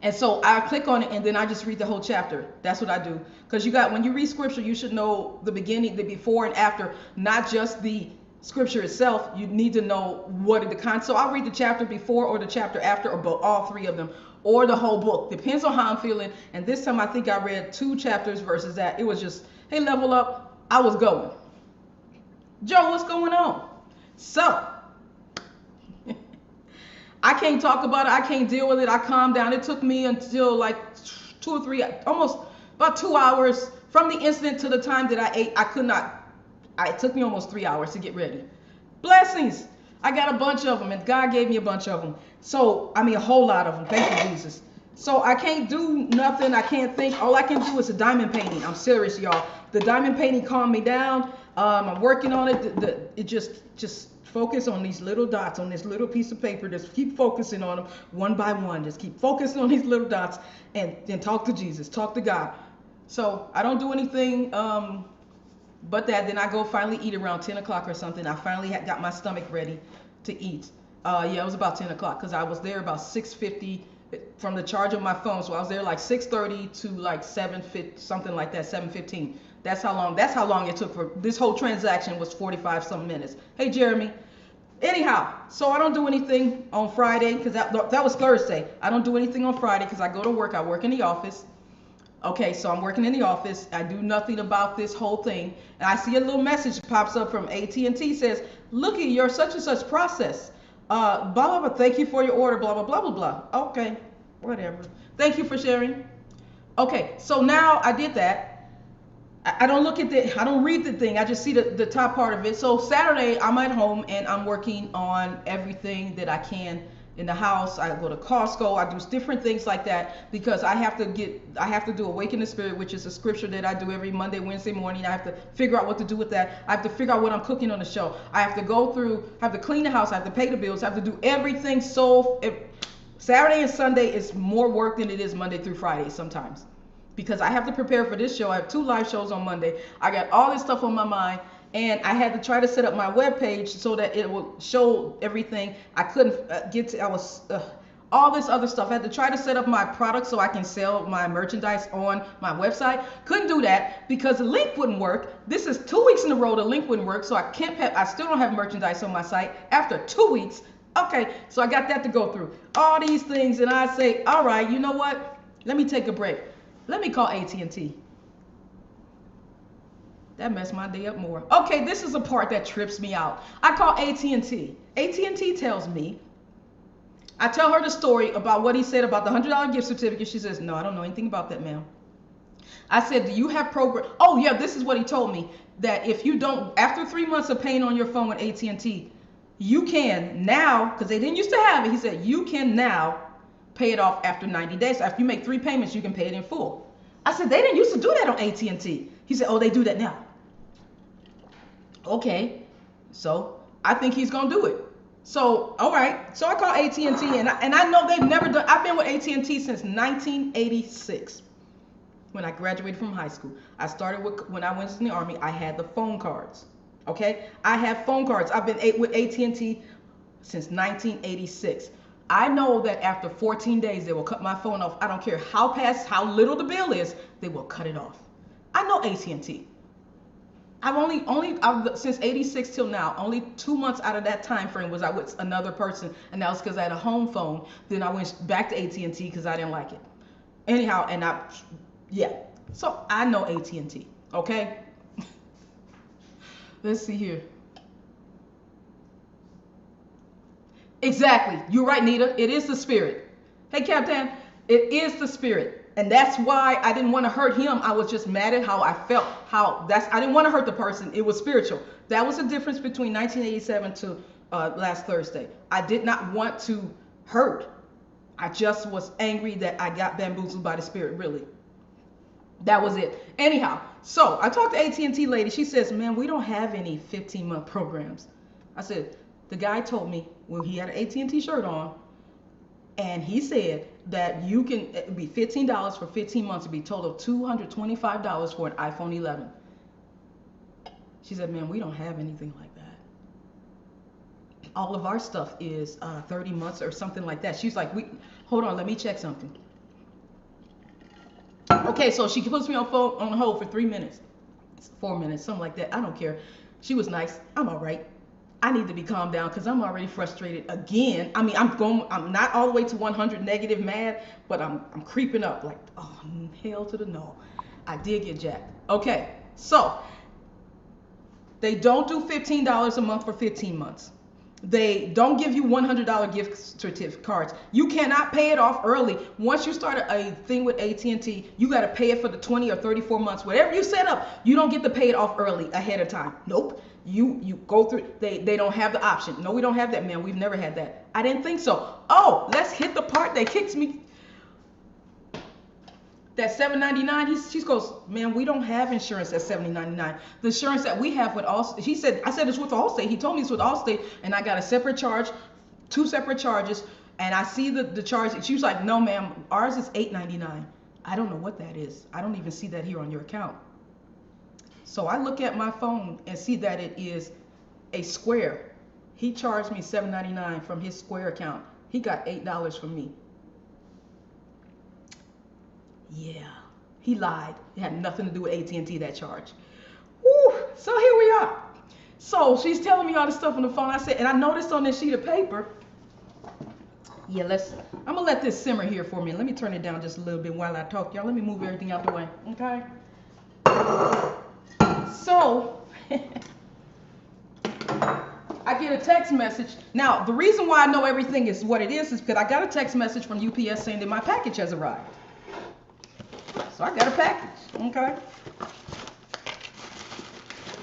And so I click on it and then I just read the whole chapter. That's what I do. Because when you read scripture, you should know the beginning, the before and after, not just the scripture itself. You need to know what the content. So I'll read the chapter before or the chapter after or both, all three of them, or the whole book. Depends on how I'm feeling. And this time I think I read 2 chapters versus that. It was just, hey, level up. I was going. Joe, what's going on? So I can't talk about it. I can't deal with it. I calmed down. It took me until like 2 or 3, almost about 2 hours from the incident to the time that I ate. It took me almost 3 hours to get ready. Blessings. I got a bunch of them, and God gave me a bunch of them. So, I mean, a whole lot of them. Thank you, Jesus. So I can't do nothing. I can't think. All I can do is a diamond painting. I'm serious, y'all. The diamond painting calmed me down. I'm working on it. It just focus on these little dots on this little piece of paper. Just keep focusing on them one by one. Just keep focusing on these little dots and talk to Jesus, talk to God. So I don't do anything but that. Then I go finally eat around 10 o'clock or something. I finally got my stomach ready to eat. Yeah, it was about 10 o'clock because I was there about 6:50 from the charge of my phone. So I was there like 6:30 to like 7:50, something like that, 7:15. That's how long it took for this whole transaction was 45 some minutes. Hey, Jeremy. Anyhow, so I don't do anything on Friday because that was Thursday. I don't do anything on Friday because I go to work. I work in the office. Okay, so I'm working in the office. I do nothing about this whole thing. And I see a little message pops up from AT&T says, look at your such and such process. Blah, blah, blah. Thank you for your order. Blah, blah, blah, blah, blah. Okay, whatever. Thank you for sharing. Okay, so now I did that. I don't look at I don't read the thing. I just see the top part of it. So Saturday, I'm at home and I'm working on everything that I can in the house. I go to Costco. I do different things like that because I have to do Awaken the Spirit, which is a scripture that I do every Monday, Wednesday morning. I have to figure out what to do with that. I have to figure out what I'm cooking on the show. I have to go through, I have to clean the house. I have to pay the bills. I have to do everything. So Saturday and Sunday is more work than it is Monday through Friday sometimes. Because I have to prepare for this show. I have 2 live shows on Monday. I got all this stuff on my mind. And I had to try to set up my web page so that it will show everything. I couldn't all this other stuff. I had to try to set up my product so I can sell my merchandise on my website. Couldn't do that because the link wouldn't work. This is 2 weeks in a row the link wouldn't work. So I still don't have merchandise on my site after 2 weeks. Okay, so I got that to go through. All these things. And I say, all right, you know what? Let me take a break. Let me call AT&T. That messed my day up more. Okay, this is a part that trips me out. I call AT&T. AT&T tells me, I tell her the story about what he said about the $100 gift certificate. She says, no, I don't know anything about that, ma'am. I said, do you have program? Oh, yeah, this is what he told me. That if you don't, after 3 months of paying on your phone with AT&T, you can now, because they didn't used to have it, he said, you can now pay it off after 90 days. So after you make 3 payments, you can pay it in full. I said, they didn't used to do that on AT&T. He said, oh, they do that now. Okay, so I think he's gonna do it. So, all right. So I call AT&T, and I know they've never done. I've been with AT&T since 1986, when I graduated from high school. I started when I went in the Army. I had the phone cards. Okay, I have phone cards. I've been with AT&T since 1986. I know that after 14 days, they will cut my phone off. I don't care how little the bill is, they will cut it off. I know AT&T. I've since 86 till now, only 2 months out of that time frame was I with another person, and that was because I had a home phone. Then I went back to AT&T because I didn't like it. Anyhow, yeah. So I know AT&T, okay? Let's see here. Exactly. You're right, Nita. It is the spirit. Hey, Captain, it is the spirit. And that's why I didn't want to hurt him. I was just mad at how I felt. I didn't want to hurt the person. It was spiritual. That was the difference between 1987 to last Thursday. I did not want to hurt. I just was angry that I got bamboozled by the spirit, really. That was it. Anyhow, so I talked to AT&T lady. She says, man, we don't have any 15-month programs. I said, the guy told me when he had an AT&T shirt on, and he said that you can, it'd be $15 for 15 months. It'd be a total of $225 for an iPhone 11. She said, man, we don't have anything like that. All of our stuff is 30 months or something like that. She's like, hold on, let me check something. Okay, so she puts me on hold for 3 minutes, 4 minutes, something like that. I don't care. She was nice. I'm all right. I need to be calmed down because I'm already frustrated again. I mean, I'm not all the way to 100 negative mad, but I'm creeping up like, oh, hell to the no. I did get jacked. Okay, so they don't do $15 a month for 15 months. They don't give you $100 gift certificate cards. You cannot pay it off early. Once you start a thing with AT&T, you got to pay it for the 20 or 34 months. Whatever you set up, you don't get to pay it off early ahead of time. Nope. You go through, they don't have the option. No, we don't have that, man. We've never had that. I didn't think so. Oh, let's hit the part that kicks me. That $7.99, she goes, man, we don't have insurance at $7.99. The insurance that we have with Allstate, he said, I said it's with Allstate. He told me it's with Allstate, and I got a separate charge, 2 separate charges, and I see the charge. She was like, no, ma'am, ours is $8.99. I don't know what that is. I don't even see that here on your account. So I look at my phone and see that it is a Square. He charged me $7.99 from his Square account. He got $8 from me. Yeah, he lied. It had nothing to do with AT&T, that charge. Woo, so here we are. So she's telling me all this stuff on the phone. I said, and I noticed on this sheet of paper, yeah, I'm gonna let this simmer here for me. Let me turn it down just a little bit while I talk, y'all. Let me move everything out the way, okay? So, I get a text message. Now, the reason why I know everything is what it is because I got a text message from UPS saying that my package has arrived. So I got a package, okay?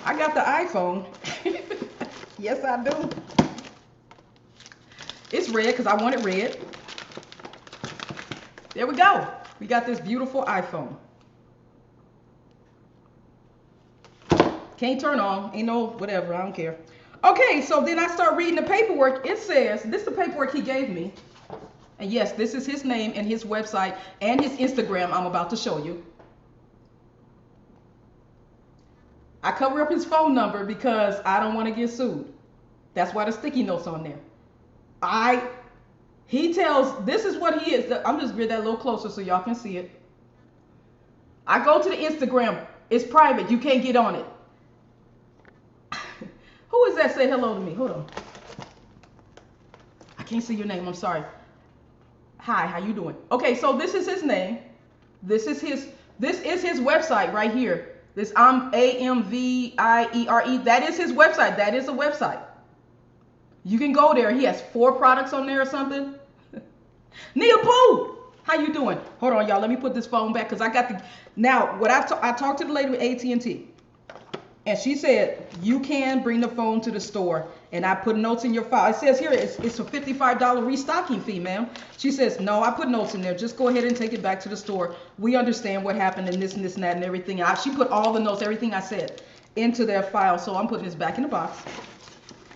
I got the iPhone. Yes, I do. It's red because I want it red. There we go. We got this beautiful iPhone. Can't turn on. Ain't no whatever. I don't care. Okay, so then I start reading the paperwork. It says, this is the paperwork he gave me. And yes, this is his name and his website and his Instagram I'm about to show you. I cover up his phone number because I don't want to get sued. That's why the sticky note's on there. He tells, this is what he is. I'm just get that a little closer so y'all can see it. I go to the Instagram. It's private. You can't get on it. Who is that? Say hello to me. Hold on. I can't see your name. I'm sorry. Hi, how you doing? Okay, so this is his name. This is his website right here. This AMVIERE. That is his website. That is a website. You can go there. He has 4 products on there or something. Nia Pooh, how you doing? Hold on, y'all. Let me put this phone back because I got the. Now, what I talked to the lady with AT&T, and she said you can bring the phone to the store, and I put notes in your file. It says here it's a $55 restocking fee, ma'am. She says no, I put notes in there. Just go ahead and take it back to the store. We understand what happened and this and that and everything. She put all the notes, everything I said, into their file. So I'm putting this back in the box.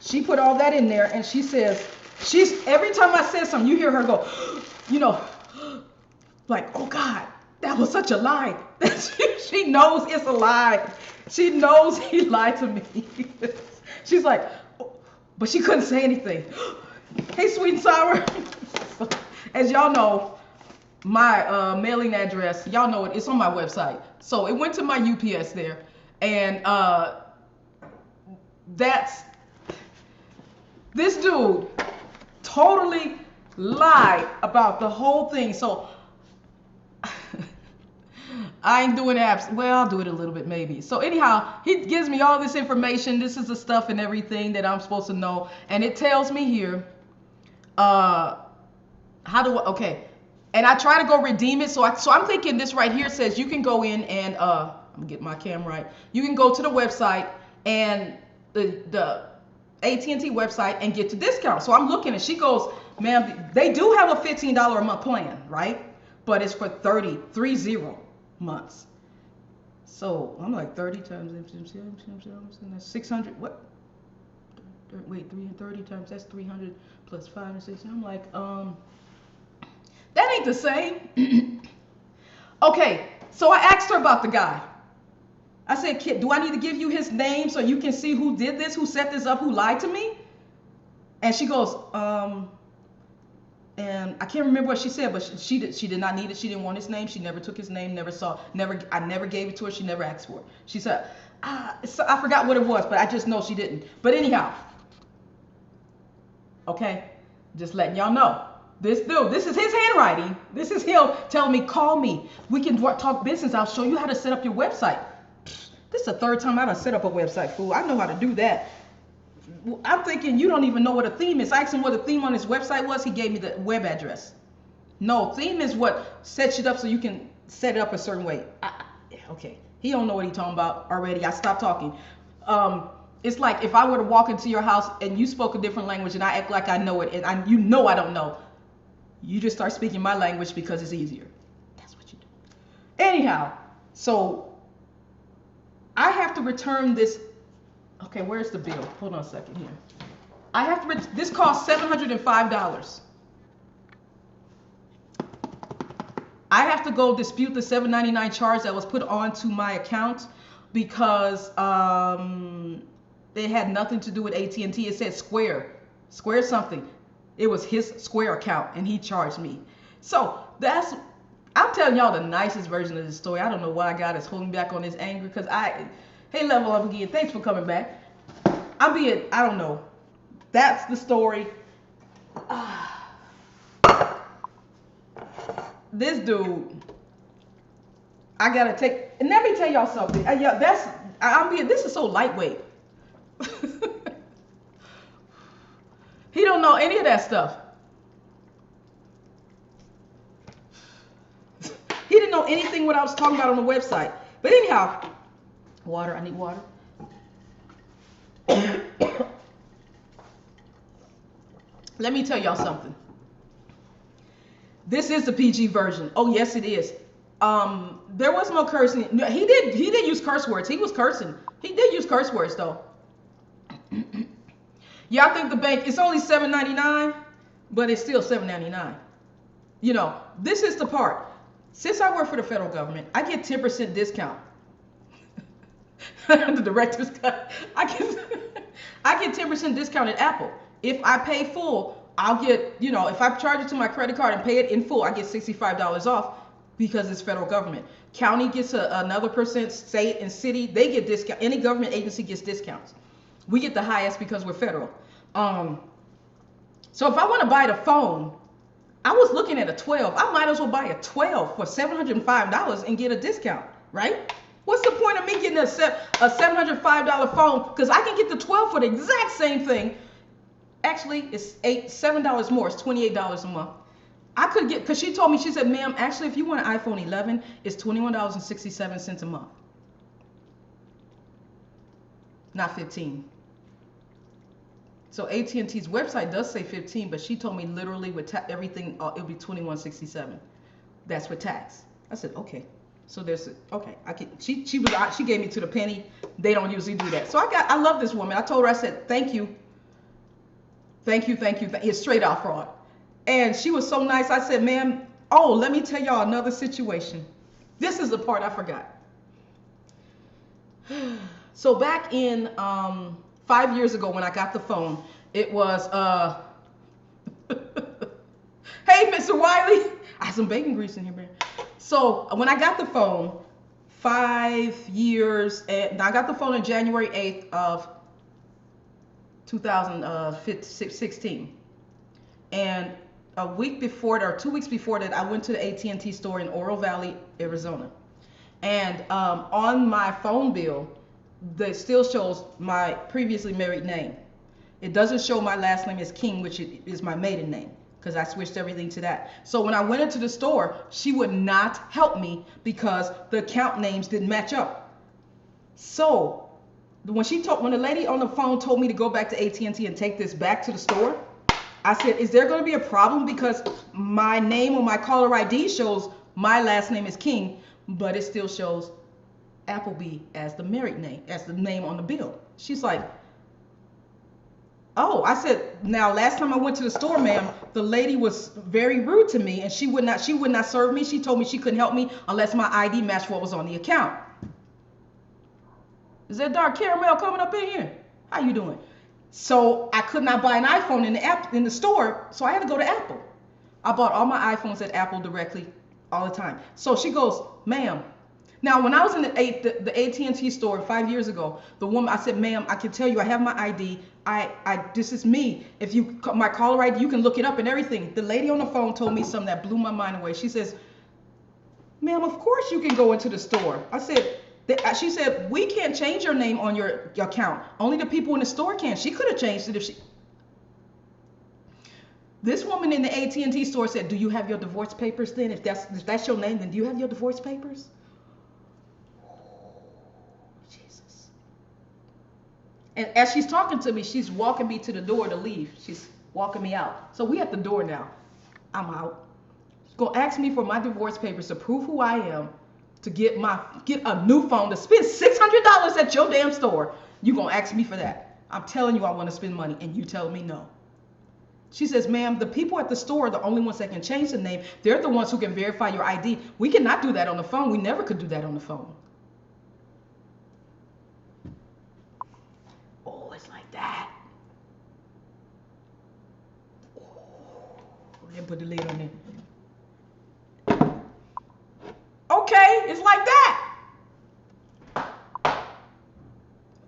She put all that in there, and she says, every time I said something, you hear her go, you know, like, oh God, that was such a lie. She knows it's a lie. She knows he lied to me. She's like, oh, but she couldn't say anything. Hey, sweet and sour. As y'all know, my mailing address, y'all know it, it's on my website. So it went to my UPS there, and this dude totally lied about the whole thing. So I ain't doing apps. Well, I'll do it a little bit maybe. So anyhow, he gives me all this information. This is the stuff and everything that I'm supposed to know. And it tells me here, okay. And I try to go redeem it. So I'm thinking this right here says you can go in and, I'm gonna get my camera right. You can go to the website and the AT&T website and get the discount. So I'm looking and she goes, ma'am, they do have a $15 a month plan, right? But it's for 30 months. So I'm like 30 times, that's 600, what? Wait, 330 times, that's 300 plus 5 and 6. I'm like, that ain't the same. Okay, so I asked her about the guy. I said, kid, do I need to give you his name so you can see who did this, who set this up, who lied to me? And she goes, and I can't remember what she said, but she did not need it. She didn't want his name. She never took his name, I never gave it to her. She never asked for it. She said, so I forgot what it was, but I just know she didn't. But anyhow, okay, just letting y'all know. This dude, this is his handwriting. This is him telling me, call me. We can talk business. I'll show you how to set up your website. This is the 3rd time I done set up a website, fool. I know how to do that. I'm thinking you don't even know what a theme is. I asked him what the theme on his website was. He gave me the web address. No, theme is what sets it up so you can set it up a certain way. Okay, he don't know what he's talking about already. I stopped talking. It's like if I were to walk into your house and you spoke a different language and I act like I know it and you know I don't know. You just start speaking my language because it's easier. That's what you do. Anyhow, so I have to return this. Okay, where's the bill? Hold on a second here. I have to. This cost $705. I have to go dispute the $7.99 charge that was put onto my account because it had nothing to do with AT&T. It said Square something. It was his Square account, and he charged me. So I'm telling y'all the nicest version of this story. I don't know why God is holding back on this anger because hey, level up again. Thanks for coming back. I don't know. That's the story. This dude, I gotta take, and let me tell y'all something. This is so lightweight. He don't know any of that stuff. He didn't know anything what I was talking about on the website. But anyhow, water. I need water. Let me tell y'all something. This is the PG version. Oh yes, it is. There was no cursing. No, he did use curse words. He was cursing. He did use curse words though. Y'all think the bank, it's only $7.99, but it's still $7.99. You know, this is the part. Since I work for the federal government, I get 10% discount. The director's cut. I get 10% discount at Apple. If I pay full, I'll get, if I charge it to my credit card and pay it in full, I get $65 off because it's federal government. County gets another percent, state and city, they get discount. Any government agency gets discounts. We get the highest because we're federal. So if I want to buy the phone, I was looking at a 12. I might as well buy a 12 for $705 and get a discount, right? What's the point of me getting a $705 phone? Because I can get the 12 for the exact same thing. Actually, it's $7 more. It's $28 a month. I could get, because she told me, she said, ma'am, actually, if you want an iPhone 11, it's $21.67 a month. Not 15. So AT&T's website does say 15, but she told me literally with everything, it'll be $21.67. That's with tax. I said, okay. So okay. She gave me to the penny. They don't usually do that. So I love this woman. I told her, I said, thank you. Thank you. It's straight out fraud. And she was so nice. I said, ma'am, let me tell y'all another situation. This is the part I forgot. So back in 5 years ago when I got the phone, it was, hey, Mr. Wiley. I have some bacon grease in here, man. So when I got the phone, 5 years, and I got the phone on January 8th of 2016. And a week before that, or 2 weeks before that, I went to the AT&T store in Oro Valley, Arizona. And on my phone bill, that still shows my previously married name. It doesn't show my last name as King, which is my maiden name, because I switched everything to that. So when I went into the store, she would not help me because the account names didn't match up. So when the lady on the phone told me to go back to AT&T and take this back to the store, I said, is there going to be a problem because my name on my caller ID shows my last name is King, but it still shows Appleby as the married name, as the name on the bill? She's like, oh. I said, now last time I went to the store, ma'am, the lady was very rude to me and she would not serve me. She told me she couldn't help me unless my ID matched what was on the account. Is that dark caramel coming up in here? How you doing? So I could not buy an iPhone in the store, so I had to go to Apple. I bought all my iPhones at Apple directly all the time. So she goes, ma'am. Now, when I was in the AT&T store 5 years ago, the woman, I said, ma'am, I can tell you I have my ID. This is me. If you, my caller ID, you can look it up and everything. The lady on the phone told me something that blew my mind away. She says, ma'am, of course you can go into the store. I said, she said, we can't change your name on your account. Only the people in the store can. She could have changed it if she... This woman in the AT&T store said, do you have your divorce papers then? If that's your name, then do you have your divorce papers? Jesus. And as she's talking to me, she's walking me to the door to leave. She's walking me out. So we at the door now. I'm out. She's going to ask me for my divorce papers to prove who I am. to get a new phone, to spend $600 at your damn store. You gonna ask me for that? I'm telling you I want to spend money, and you telling me no. She says, ma'am, the people at the store are the only ones that can change the name. They're the ones who can verify your ID. We cannot do that on the phone. We never could do that on the phone. Oh, it's like that. Oh, let me put the lid on there. Okay, it's like that.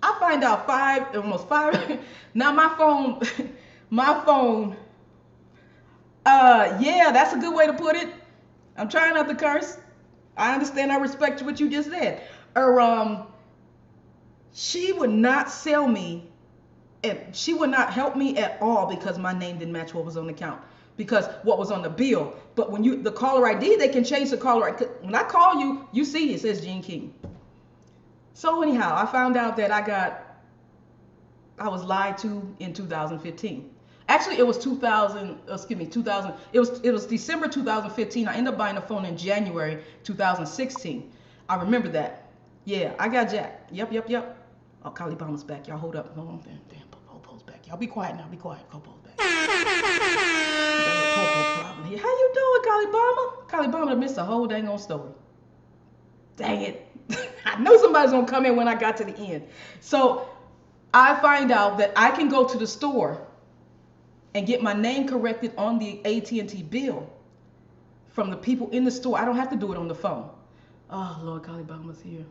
I find out almost five. Now my phone, yeah, that's a good way to put it. I'm trying not to curse. I understand, I respect what you just said. She would not sell me, and she would not help me at all because my name didn't match what was on the account, because what was on the bill. But when the caller ID, they can change the caller ID. When I call you, you see it says Jean King. So anyhow, I found out that I was lied to in 2015. Actually, it was 2000. It was December 2015. I ended up buying a phone in January 2016. I remember that. Yeah, I got jacked. Yep. Oh, Kylie Bama's back. Y'all hold up. Hold on. Damn, Popo's back. Y'all be quiet now. Be quiet. Popo's back. Popo problem here. How you doing, Kylie Bama? Kylie Bama missed the whole dang on story. Dang it. I know somebody's gonna come in when I got to the end. So I find out that I can go to the store and get my name corrected on the AT&T bill from the people in the store. I don't have to do it on the phone. Oh, Lord, Kylie Bama's here.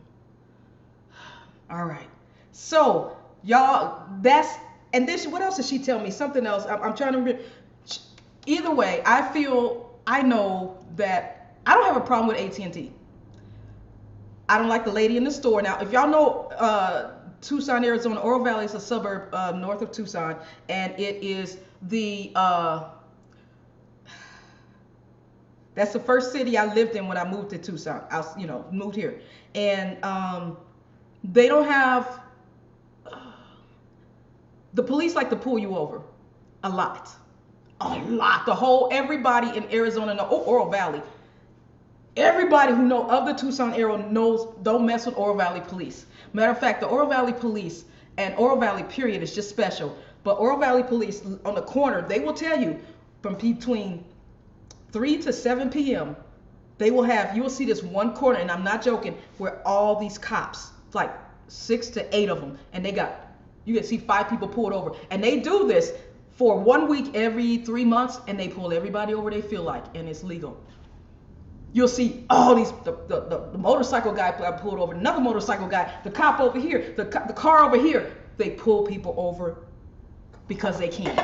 All right. So, y'all, and this, what else did she tell me? Something else. I'm trying to remember. Either way, I know that I don't have a problem with AT&T. I don't like the lady in the store. Now, if y'all know Tucson, Arizona, Oro Valley is a suburb north of Tucson, and it is that's the first city I lived in when I moved to Tucson. Moved here, and they don't have the police like to pull you over a lot. Everybody in Arizona, Oro Valley. Everybody who know of the Tucson area knows don't mess with Oro Valley police. Matter of fact, the Oro Valley police and Oro Valley period is just special. But Oro Valley police on the corner, they will tell you from between 3 to 7 p.m. you will see this one corner, and I'm not joking, where all these cops, like 6 to 8 of them, and you can see 5 people pulled over. And they do this for 1 week every 3 months, and they pull everybody over they feel like, and it's legal. You'll see all these, the motorcycle guy pulled over, another motorcycle guy, the cop over here, the car over here. They pull people over because they can.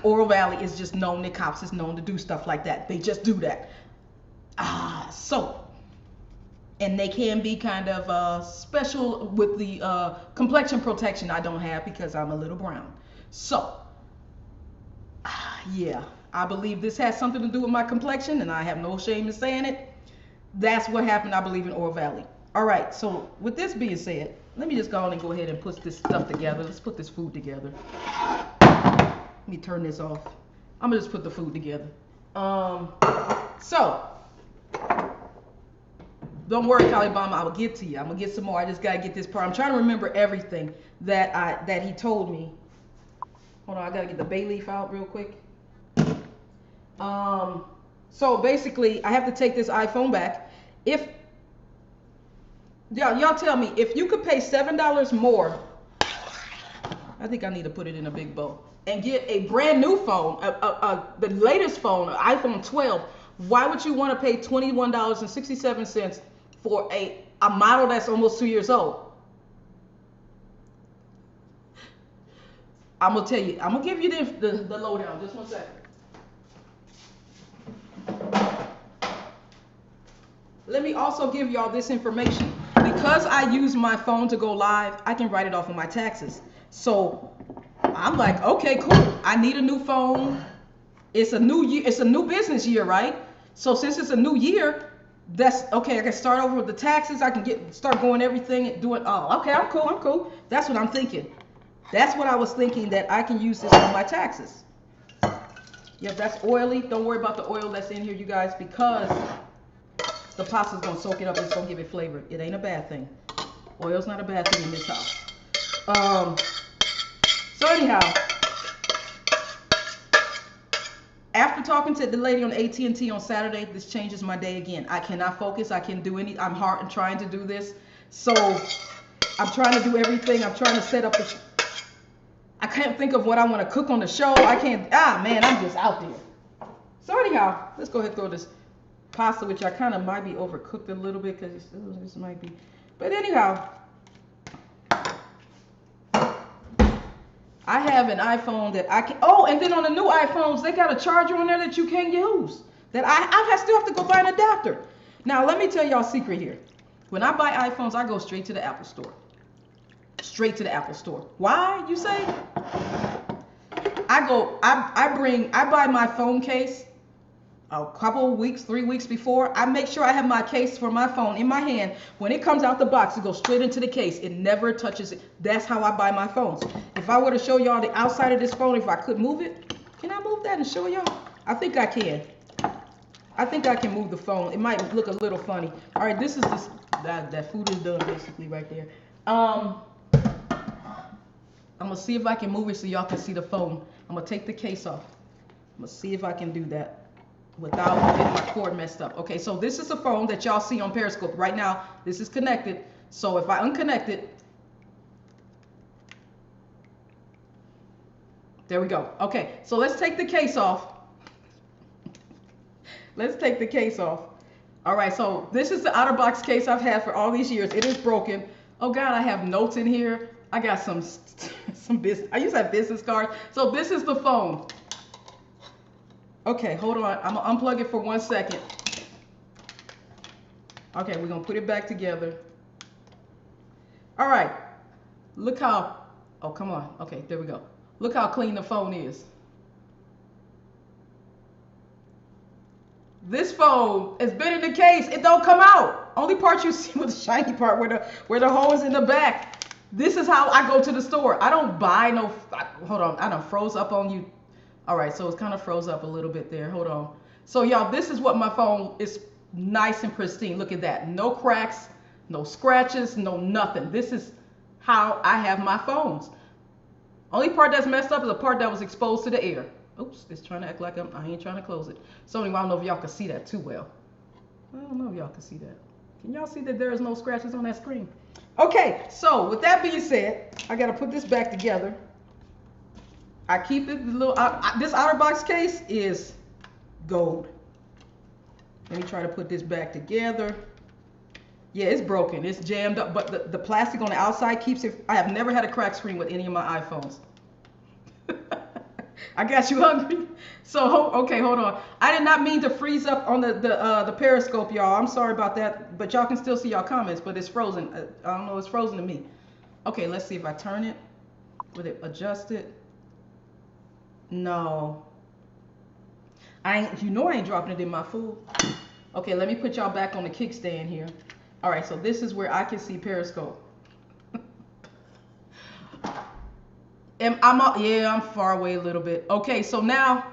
Oro Valley is just known, the cops is known to do stuff like that. They just do that. And they can be kind of special with the complexion protection I don't have because I'm a little brown. So, yeah. I believe this has something to do with my complexion, and I have no shame in saying it. That's what happened, I believe, in Oro Valley. All right, so with this being said, let me just go on and go ahead and put this stuff together. Let's put this food together. Let me turn this off. I'm going to just put the food together. So, don't worry, Kylie Bama, I will get to you. I'm going to get some more. I just got to get this part. I'm trying to remember everything that he told me. Hold on, I got to get the bay leaf out real quick. So basically, I have to take this iPhone back. If y'all tell me, if you could pay $7 more, I think I need to put it in a big bowl, and get a brand new phone, the latest phone, iPhone 12, why would you want to pay $21.67 for a model that's almost 2 years old? I'm gonna tell you. I'm gonna give you the lowdown. Just 1 second. Let me also give y'all this information. Because I use my phone to go live, I can write it off on my taxes. So I'm like, okay, cool. I need a new phone. It's a new year. It's a new business year, right? So since it's a new year, that's okay. I can start over with the taxes. I can start going everything and doing. Oh, okay, I'm cool. That's what I'm thinking. That's what I was thinking, that I can use this on my taxes. Yeah, that's oily. Don't worry about the oil that's in here, you guys, because the pasta's gonna soak it up. It's gonna give it flavor. It ain't a bad thing. Oil's not a bad thing in this house. So anyhow, after talking to the lady on AT&T on Saturday, this changes my day again. I cannot focus. I can't do any. I'm hard and trying to do this. So I'm trying to do everything. I'm trying to set up the. I can't think of what I want to cook on the show. I can't. Man, I'm just out there. So anyhow, let's go ahead and throw this pasta, which I kind of might be overcooked a little bit because this might be. But anyhow, I have an iPhone that I can. Oh, and then on the new iPhones, they got a charger on there that you can't use. That I still have to go buy an adapter. Now, let me tell y'all a secret here. When I buy iPhones, I go straight to the Apple Store. Straight to the Apple Store. Why, you say? I buy my phone case a couple of weeks, 3 weeks before. I make sure I have my case for my phone in my hand. When it comes out the box, it goes straight into the case. It never touches it. That's how I buy my phones. If I were to show y'all the outside of this phone, if I could move it, can I move that and show y'all? I think I can. I think I can move the phone. It might look a little funny. All right, this is this. That food is done basically right there. I'm gonna see if I can move it so y'all can see the phone. I'm gonna take the case off. I'm gonna see if I can do that without getting my cord messed up. Okay, so this is a phone that y'all see on Periscope. Right now, this is connected. So if I unconnect it, there we go. Okay, so let's take the case off. Let's take the case off. All right, so this is the OtterBox case I've had for all these years. It is broken. Oh God, I have notes in here. I got some business. I used to have business cards. So this is the phone. Okay, hold on. I'm gonna unplug it for 1 second. Okay, we're gonna put it back together. All right. Look how. Oh, come on. Okay, there we go. Look how clean the phone is. This phone has been in the case. It don't come out. Only part you see with the shiny part where the hole is in the back. This is how I go to the store. I don't buy no. Hold on. I done froze up on you. All right, so it's kind of froze up a little bit there. Hold on. So y'all, this is what my phone is, nice and pristine. Look at that. No cracks, no scratches, no nothing. This is how I have my phones. Only part that's messed up is the part that was exposed to the air. Oops, it's trying to act like I ain't trying to close it. So anyway, I don't know if y'all can see that too well. I don't know if y'all can see that. Can y'all see that there is no scratches on that screen? Okay, so with that being said, I got to put this back together. I keep it this OtterBox case is gold. Let me try to put this back together. Yeah, it's broken. It's jammed up, but the plastic on the outside keeps it. I have never had a cracked screen with any of my iPhones. I got you hungry. So okay, hold on. I did not mean to freeze up on the Periscope, y'all. I'm sorry about that, but y'all can still see y'all comments, but it's frozen. I don't know, it's frozen to me. Okay, let's see if I turn it. Would it adjust it? No. I ain't dropping it in my food. Okay, let me put y'all back on the kickstand here. All right, so this is where I can see Periscope. I'm far away a little bit. Okay, so now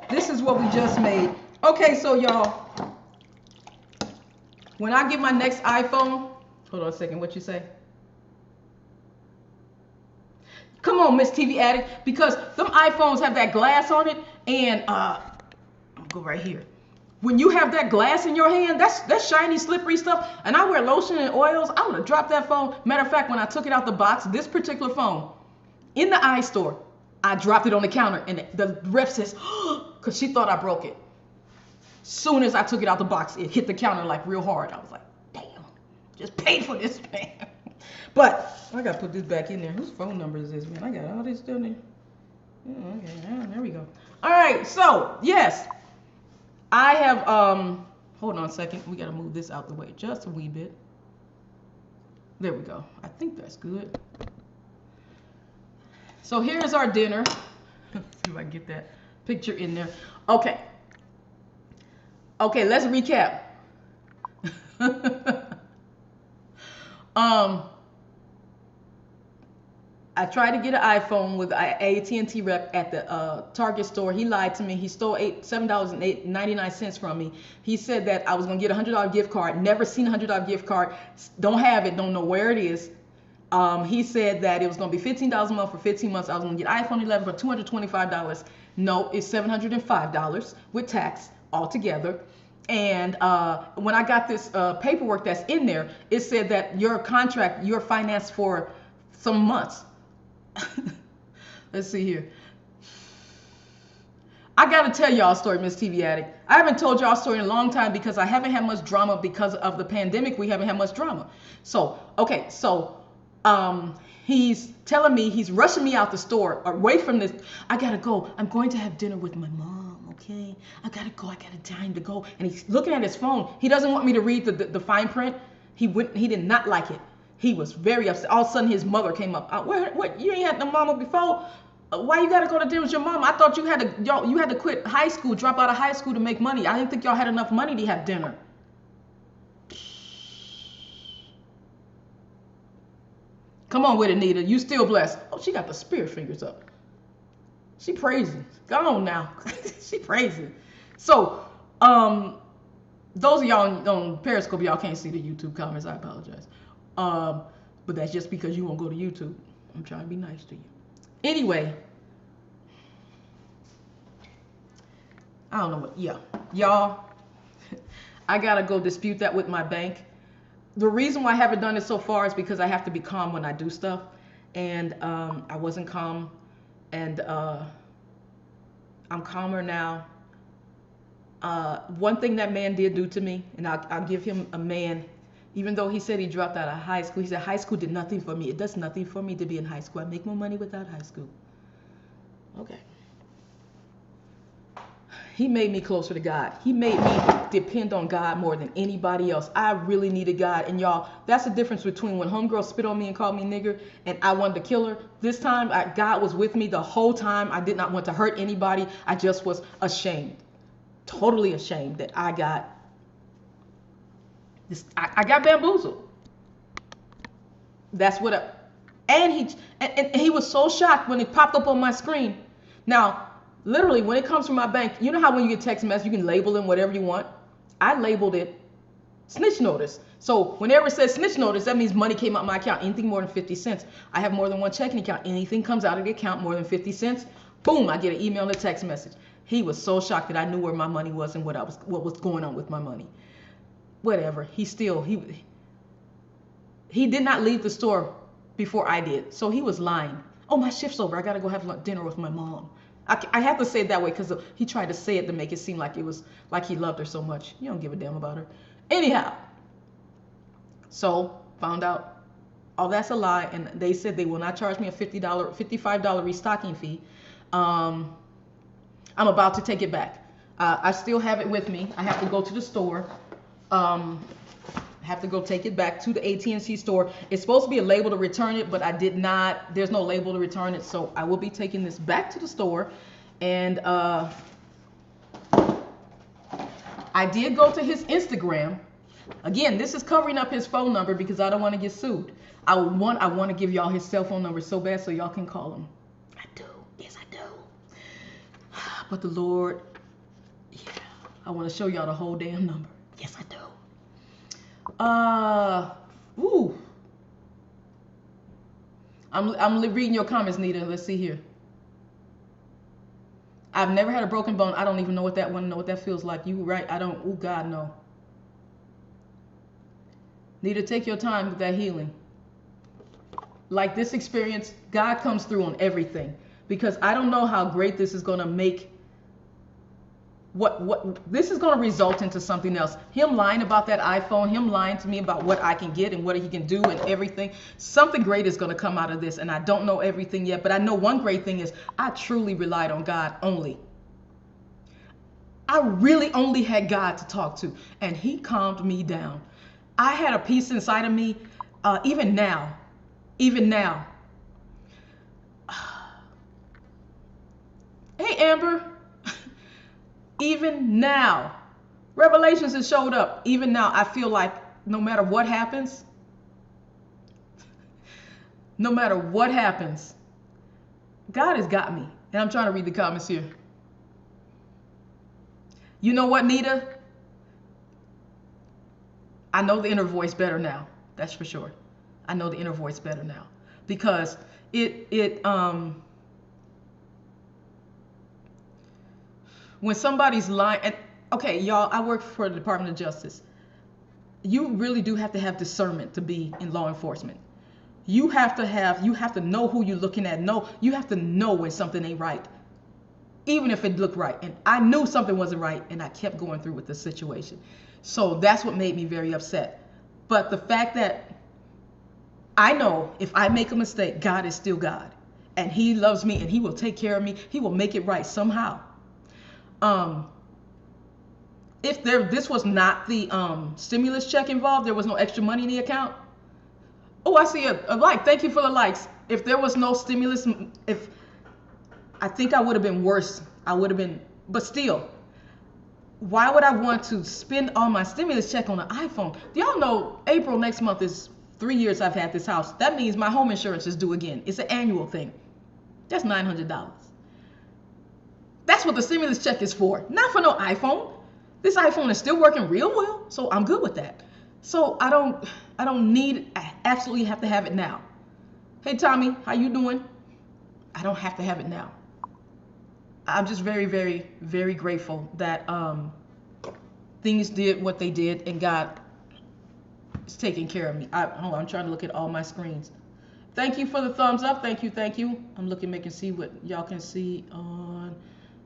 this is what we just made. Okay, so y'all, when I get my next iPhone, hold on a second, what you say? Come on, Miss TV Addict, because them iPhones have that glass on it, and I'll go right here. When you have that glass in your hand, that's shiny, slippery stuff, and I wear lotion and oils, I would have dropped that phone. Matter of fact, when I took it out the box, this particular phone, in the iStore, I dropped it on the counter, and the rep says, because she thought I broke it. Soon as I took it out the box, it hit the counter like real hard. I was like, damn, just paid for this, man. But I got to put this back in there. Whose phone number is this, man? I got all this still there. Oh, okay, there we go. All right, so, yes. I have, hold on a second. We got to move this out the way just a wee bit. There we go. I think that's good. So here's our dinner. Let's see if I can get that picture in there. Okay. Okay, let's recap. I tried to get an iPhone with an AT&T rep at the Target store. He lied to me. He stole $7.99 from me. He said that I was going to get a $100 gift card. Never seen a $100 gift card. Don't have it. Don't know where it is. He said that it was going to be $15 a month for 15 months. I was going to get iPhone 11 for $225. No, it's $705 with tax altogether. And when I got this paperwork that's in there, it said that your contract, you're financed for some months. Let's see here. I got to tell y'all a story, Miss TV Addict. I haven't told y'all a story in a long time because I haven't had much drama because of the pandemic. We haven't had much drama. So, okay, so he's telling me, he's rushing me out the store away from this. I got to go. I'm going to have dinner with my mom, okay? I got to go. I got a time to go. And he's looking at his phone. He doesn't want me to read the fine print. He did not like it. He was very upset. All of a sudden, his mother came up. What? You ain't had no mama before? Why you gotta go to dinner with your mama? I thought you had to quit high school, drop out of high school to make money. I didn't think y'all had enough money to have dinner. Come on with it, Nita. You still blessed. Oh, she got the spirit fingers up. She praising. Go on now. She praising. So, those of y'all on Periscope, y'all can't see the YouTube comments. I apologize. But that's just because you won't go to YouTube. I'm trying to be nice to you. Anyway, I don't know what, yeah. Y'all, I gotta go dispute that with my bank. The reason why I haven't done it so far is because I have to be calm when I do stuff. And I wasn't calm. And I'm calmer now. One thing that man did do to me, and I'll give him a man. Even though he said he dropped out of high school, he said high school did nothing for me. It does nothing for me to be in high school. I make more money without high school. Okay. He made me closer to God. He made me depend on God more than anybody else. I really needed God. And y'all, that's the difference between when homegirl spit on me and called me nigger and I wanted to kill her. This time, God was with me the whole time. I did not want to hurt anybody. I just was ashamed. Totally ashamed that I got I got bamboozled. That's what and he was so shocked when it popped up on my screen. Now, literally, when it comes from my bank, you know how when you get text message, you can label them whatever you want? I labeled it snitch notice. So whenever it says snitch notice, that means money came out of my account. Anything more than 50 cents. I have more than one checking account. Anything comes out of the account more than 50 cents, boom, I get an email and a text message. He was so shocked that I knew where my money was and what was going on with my money. Whatever. He did not leave the store before I did. So he was lying. Oh, my shift's over. I got to go have dinner with my mom. I have to say it that way because he tried to say it to make it seem like it was like he loved her so much. You don't give a damn about her. Anyhow, so found out all that's a lie, and they said they will not charge me a $55 restocking fee. I'm about to take it back. I still have it with me. I have to go to the store. Have to go take it back to the AT&T store. It's supposed to be a label to return it, but I did not. There's no label to return it, so I will be taking this back to the store. And I did go to his Instagram. Again, this is covering up his phone number because I don't want to get sued. I want to give y'all his cell phone number so bad so y'all can call him. I do. Yes, I do. But the Lord, yeah, I want to show y'all the whole damn number. Yes, I do. I'm reading your comments, Nita. Let's see here. I've never had a broken bone. I don't even know what that feels like. You right? I don't. Oh God, no. Nita, take your time with that healing. Like this experience, God comes through on everything because I don't know how great this is gonna make. What this is going to result into something else. Him lying about that iPhone, him lying to me about what I can get and what he can do and everything. Something great is going to come out of this, and I don't know everything yet, but I know one great thing is I truly relied on God only. I really only had God to talk to, and he calmed me down. I had a peace inside of me, even now. Hey, Amber. Even now, Revelations has showed up. Even now, I feel like no matter what happens, No matter what happens, God has got me. And I'm trying to read the comments here. You know what, Nita? I know the inner voice better now. That's for sure. I know the inner voice better now. Because when somebody's lying, and okay, y'all, I work for the Department of Justice. You really do have to have discernment to be in law enforcement. You have to know who you're looking at. You have to know when something ain't right, even if it looked right. And I knew something wasn't right, and I kept going through with the situation. So that's what made me very upset. But the fact that I know if I make a mistake, God is still God, and He loves me, and He will take care of me. He will make it right somehow. If this was not the stimulus check involved, there was no extra money in the account. Oh, I see a like. Thank you for the likes. If there was no stimulus, I think I would have been worse. But still, why would I want to spend all my stimulus check on an iPhone? Do y'all know April next month is 3 years I've had this house? That means my home insurance is due again. It's an annual thing. That's $900. That's what the stimulus check is for, not for no iPhone. This iPhone is still working real well, so I'm good with that. So I absolutely have to have it now. Hey Tommy, how you doing? I don't have to have it now. I'm just very, very, very grateful that things did what they did, and God is taking care of me. Hold on, I'm trying to look at all my screens. Thank you for the thumbs up. Thank you. I'm looking, making see what y'all can see on.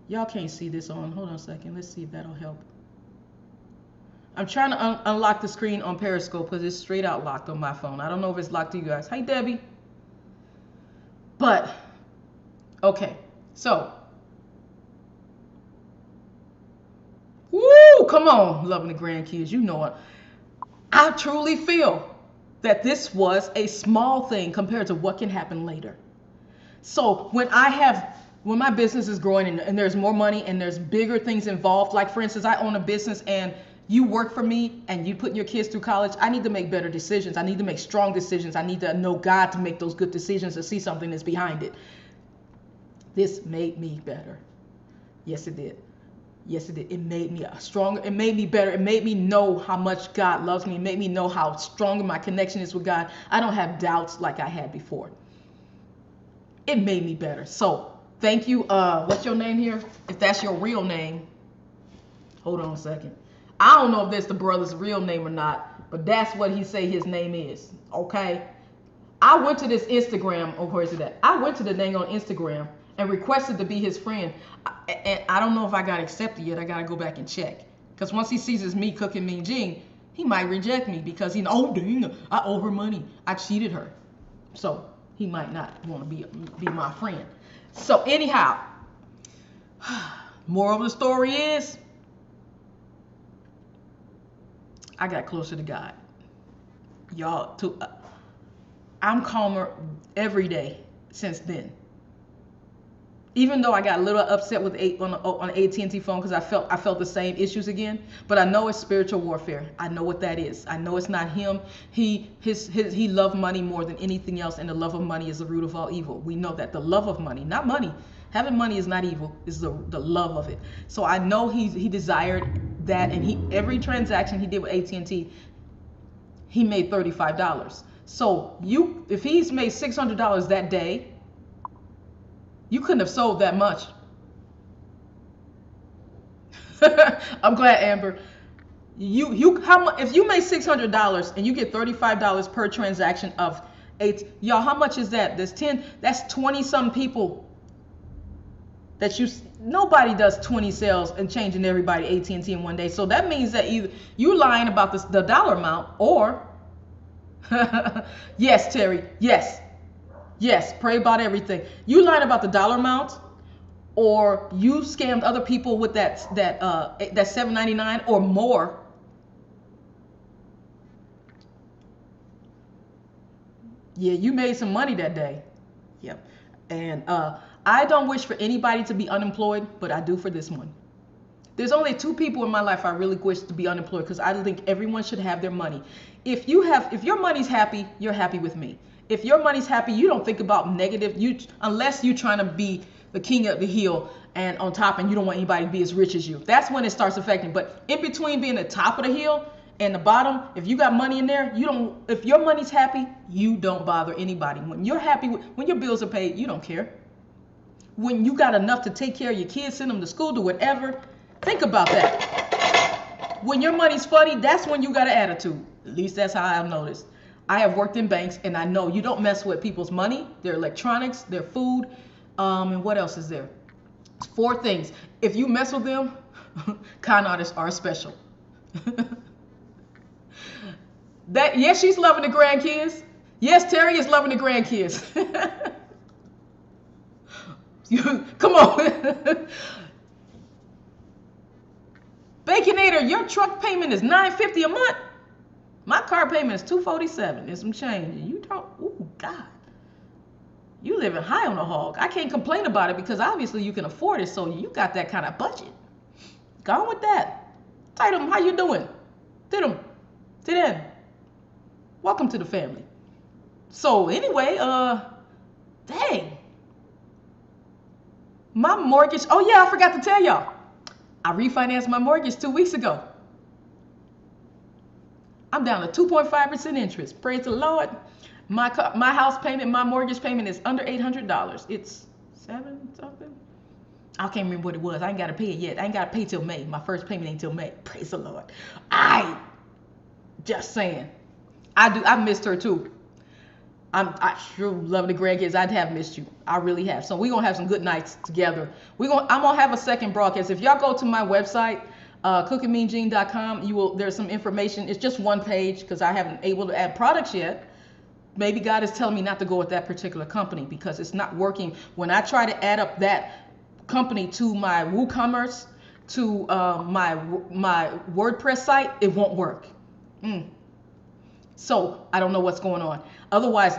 Y'all can't see this on. Hold on a second. Let's see if that'll help. I'm trying to unlock the screen on Periscope because it's straight out locked on my phone. I don't know if it's locked to you guys. Hi, Debbie. But, okay. So, woo, come on, loving the grandkids. You know it. I truly feel that this was a small thing compared to what can happen later. So, when my business is growing and there's more money and there's bigger things involved, like for instance, I own a business and you work for me and you put your kids through college, I need to make better decisions. I need to make strong decisions. I need to know God to make those good decisions, to see something that's behind it. This made me better. Yes, it did. Yes, it did. It made me stronger. It made me better. It made me know how much God loves me. It made me know how strong my connection is with God. I don't have doubts like I had before. It made me better. So thank you. What's your name here? If that's your real name. Hold on a second. I don't know if that's the brother's real name or not, but that's what he say his name is. Okay. I went to this Instagram. Oh, where is it at? I went to the thing on Instagram and requested to be his friend. And I don't know if I got accepted yet. I got to go back and check. Because once he sees it's me cooking Mean Gene, he might reject me because he oh dang, I owe her money. I cheated her. So he might not want to be my friend. So anyhow, moral of the story is, I got closer to God. Y'all, I'm calmer every day since then. Even though I got a little upset with on the AT&T phone because I felt the same issues again, but I know it's spiritual warfare. I know what that is. I know it's not him. He loved money more than anything else, and the love of money is the root of all evil. We know that the love of money, not money. Having money is not evil. It's the love of it. So I know he desired that, and every transaction he did with AT&T, he made $35. So if he's made $600 that day, you couldn't have sold that much. I'm glad, Amber. If you make $600 and you get $35 per transaction of y'all, how much is that? That's 20 some people that nobody does 20 sales and changing everybody AT&T in one day. So that means that either you lying about the dollar amount, or yes, Terry, yes, pray about everything. You lying about the dollar amount, or you scammed other people with that $7.99 or more. Yeah, you made some money that day. Yep. And I don't wish for anybody to be unemployed, but I do for this one. There's only 2 people in my life I really wish to be unemployed, because I think everyone should have their money. If your money's happy, you're happy with me. If your money's happy, you don't think about negative. Unless you're trying to be the king of the hill and on top, and you don't want anybody to be as rich as you. That's when it starts affecting. But in between being the top of the hill and the bottom, if you got money in there, you don't. If your money's happy, you don't bother anybody. When you're happy, when your bills are paid, you don't care. When you got enough to take care of your kids, send them to school, do whatever. Think about that. When your money's funny, that's when you got an attitude. At least that's how I've noticed. I have worked in banks, and I know you don't mess with people's money, their electronics, their food, and what else is there? 4 things. If you mess with them, con artists are special. Yes, she's loving the grandkids. Yes, Terry is loving the grandkids. Come on. Baconator, your truck payment is $9.50 a month. My car payment is $247 and some change. And you don't, oh God. You living high on the hog. I can't complain about it because obviously you can afford it, so you got that kind of budget. Go on with that. Tatum, how you doing? Tatum, sit in. Welcome to the family. So anyway, dang. My mortgage, oh yeah, I forgot to tell y'all. I refinanced my mortgage 2 weeks ago. I'm down to 2.5% interest. Praise the Lord. My house payment, my mortgage payment is under $800. It's 7 something. I can't remember what it was. I ain't got to pay it yet. I ain't got to pay till May. My first payment ain't till May. Praise the Lord. Just saying. I missed her too. I sure love the grandkids. I'd have missed you. I really have. So we're going to have some good nights together. I'm going to have a second broadcast. If y'all go to my website, cookingmeangene.com, there's some information. It's just one page because I haven't able to add products yet. Maybe God is telling me not to go with that particular company because it's not working. When I try to add up that company to my WooCommerce, to my WordPress site, it won't work. So I don't know what's going on. Otherwise,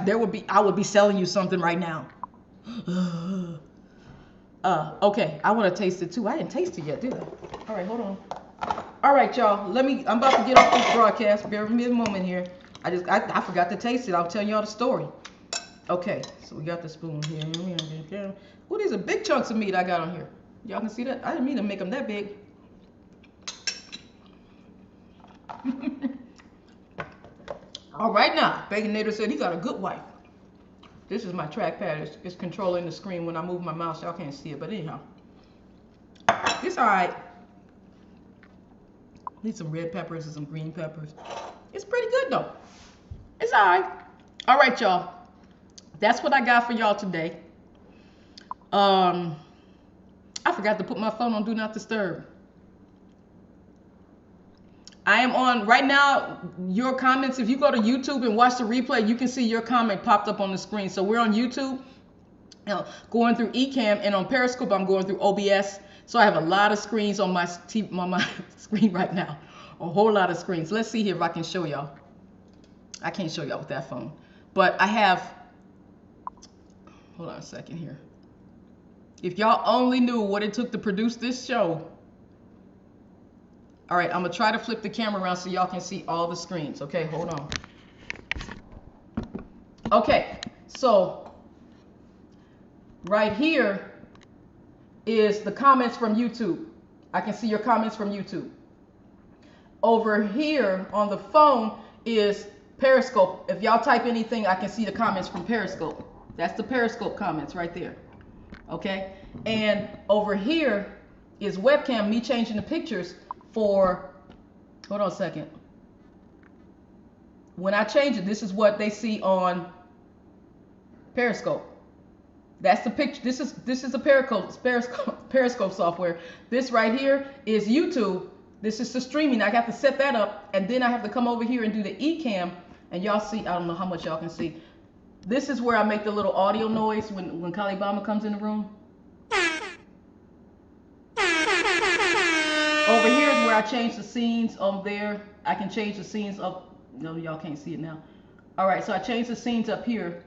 I would be selling you something right now. Okay, I want to taste it too. I didn't taste it yet, did I? All right, hold on. All right, y'all. I'm about to get off this broadcast. Bear with me a moment here. I forgot to taste it. I'll tell y'all the story. Okay, so we got the spoon here. Oh, these are big chunks of meat I got on here. Y'all can see that? I didn't mean to make them that big. All right now, Baconator said he got a good wife. This is my trackpad. It's controlling the screen when I move my mouse. Y'all can't see it, but anyhow. It's all right. Need some red peppers and some green peppers. It's pretty good though. It's all right. All right, y'all. That's what I got for y'all today. I forgot to put my phone on Do Not Disturb. I am on right now. Your comments, if you go to YouTube and watch the replay, you can see your comment popped up on the screen. So we're on YouTube, going through Ecamm, and on Periscope, I'm going through OBS. So I have a lot of screens on my screen right now. A whole lot of screens. Let's see here if I can show y'all. I can't show y'all with that phone. But I have, hold on a second here. If y'all only knew what it took to produce this show. All right, I'm going to try to flip the camera around so y'all can see all the screens. Okay, hold on. Okay, so right here is the comments from YouTube. I can see your comments from YouTube. Over here on the phone is Periscope. If y'all type anything, I can see the comments from Periscope. That's the Periscope comments right there. Okay, and over here is webcam, me changing the pictures for, hold on a second. When I change it, this is what they see on Periscope. That's the picture. This is a Periscope software. This right here is YouTube. This is the streaming. I got to set that up, and then I have to come over here and do the Ecamm, and y'all see, I don't know how much y'all can see. This is where I make the little audio noise when Kalibama comes in the room. Over here is where I change the scenes up there. I can change the scenes up. No, y'all can't see it now. All right, so I changed the scenes up here.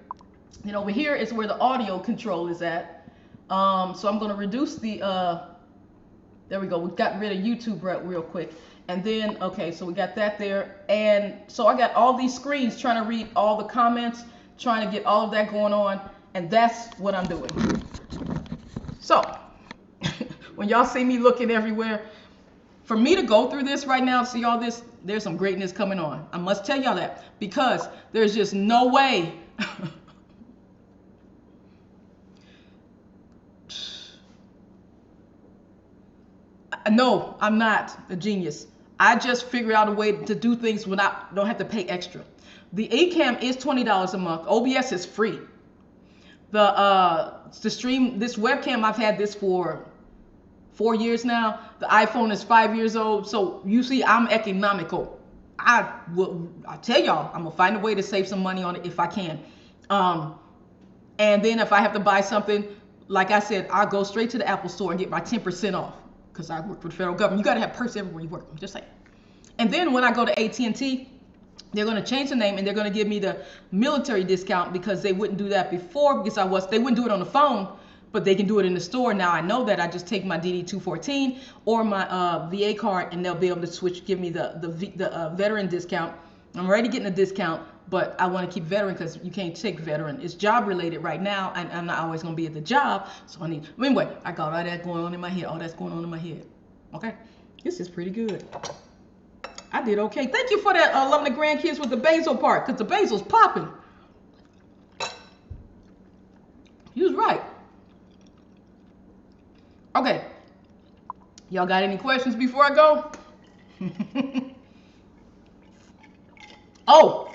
And over here is where the audio control is at. So I'm going to reduce the, there we go. We got rid of YouTube real quick. And then, okay, so we got that there. And so I got all these screens trying to read all the comments. trying to get all of that going on, and that's what I'm doing. So when y'all see me looking everywhere, for me to go through this right now, see all this, there's some greatness coming on. I must tell y'all that, because there's just no way no, I'm not a genius. I just figured out a way to do things without, don't have to pay extra. The Ecamm is $20 a month. OBS is free. The stream, this webcam, I've had this for 4 years now. The iPhone is 5 years old. So you see, I'm economical. I tell y'all, I'm gonna find a way to save some money on it if I can. And then if I have to buy something, like I said, I'll go straight to the Apple store and get my 10% off, because I work for the federal government. You gotta have perks everywhere you work. I'm just saying. And then when I go to AT&T, they're going to change the name and they're going to give me the military discount, because they wouldn't do that before, because they wouldn't do it on the phone, but they can do it in the store. Now I know that. I just take my DD214 or my VA card, and they'll be able to give me the veteran discount. I'm already getting a discount, but I want to keep veteran, because you can't take veteran. It's job related right now, and I'm not always going to be at the job, so I need. Anyway, I got all that going on in my head. All that's going on in my head. Okay, this is pretty good. I did okay. Thank you for that, loving the grandkids with the basil part, because the basil's popping. You was right. Okay. Y'all got any questions before I go? Oh,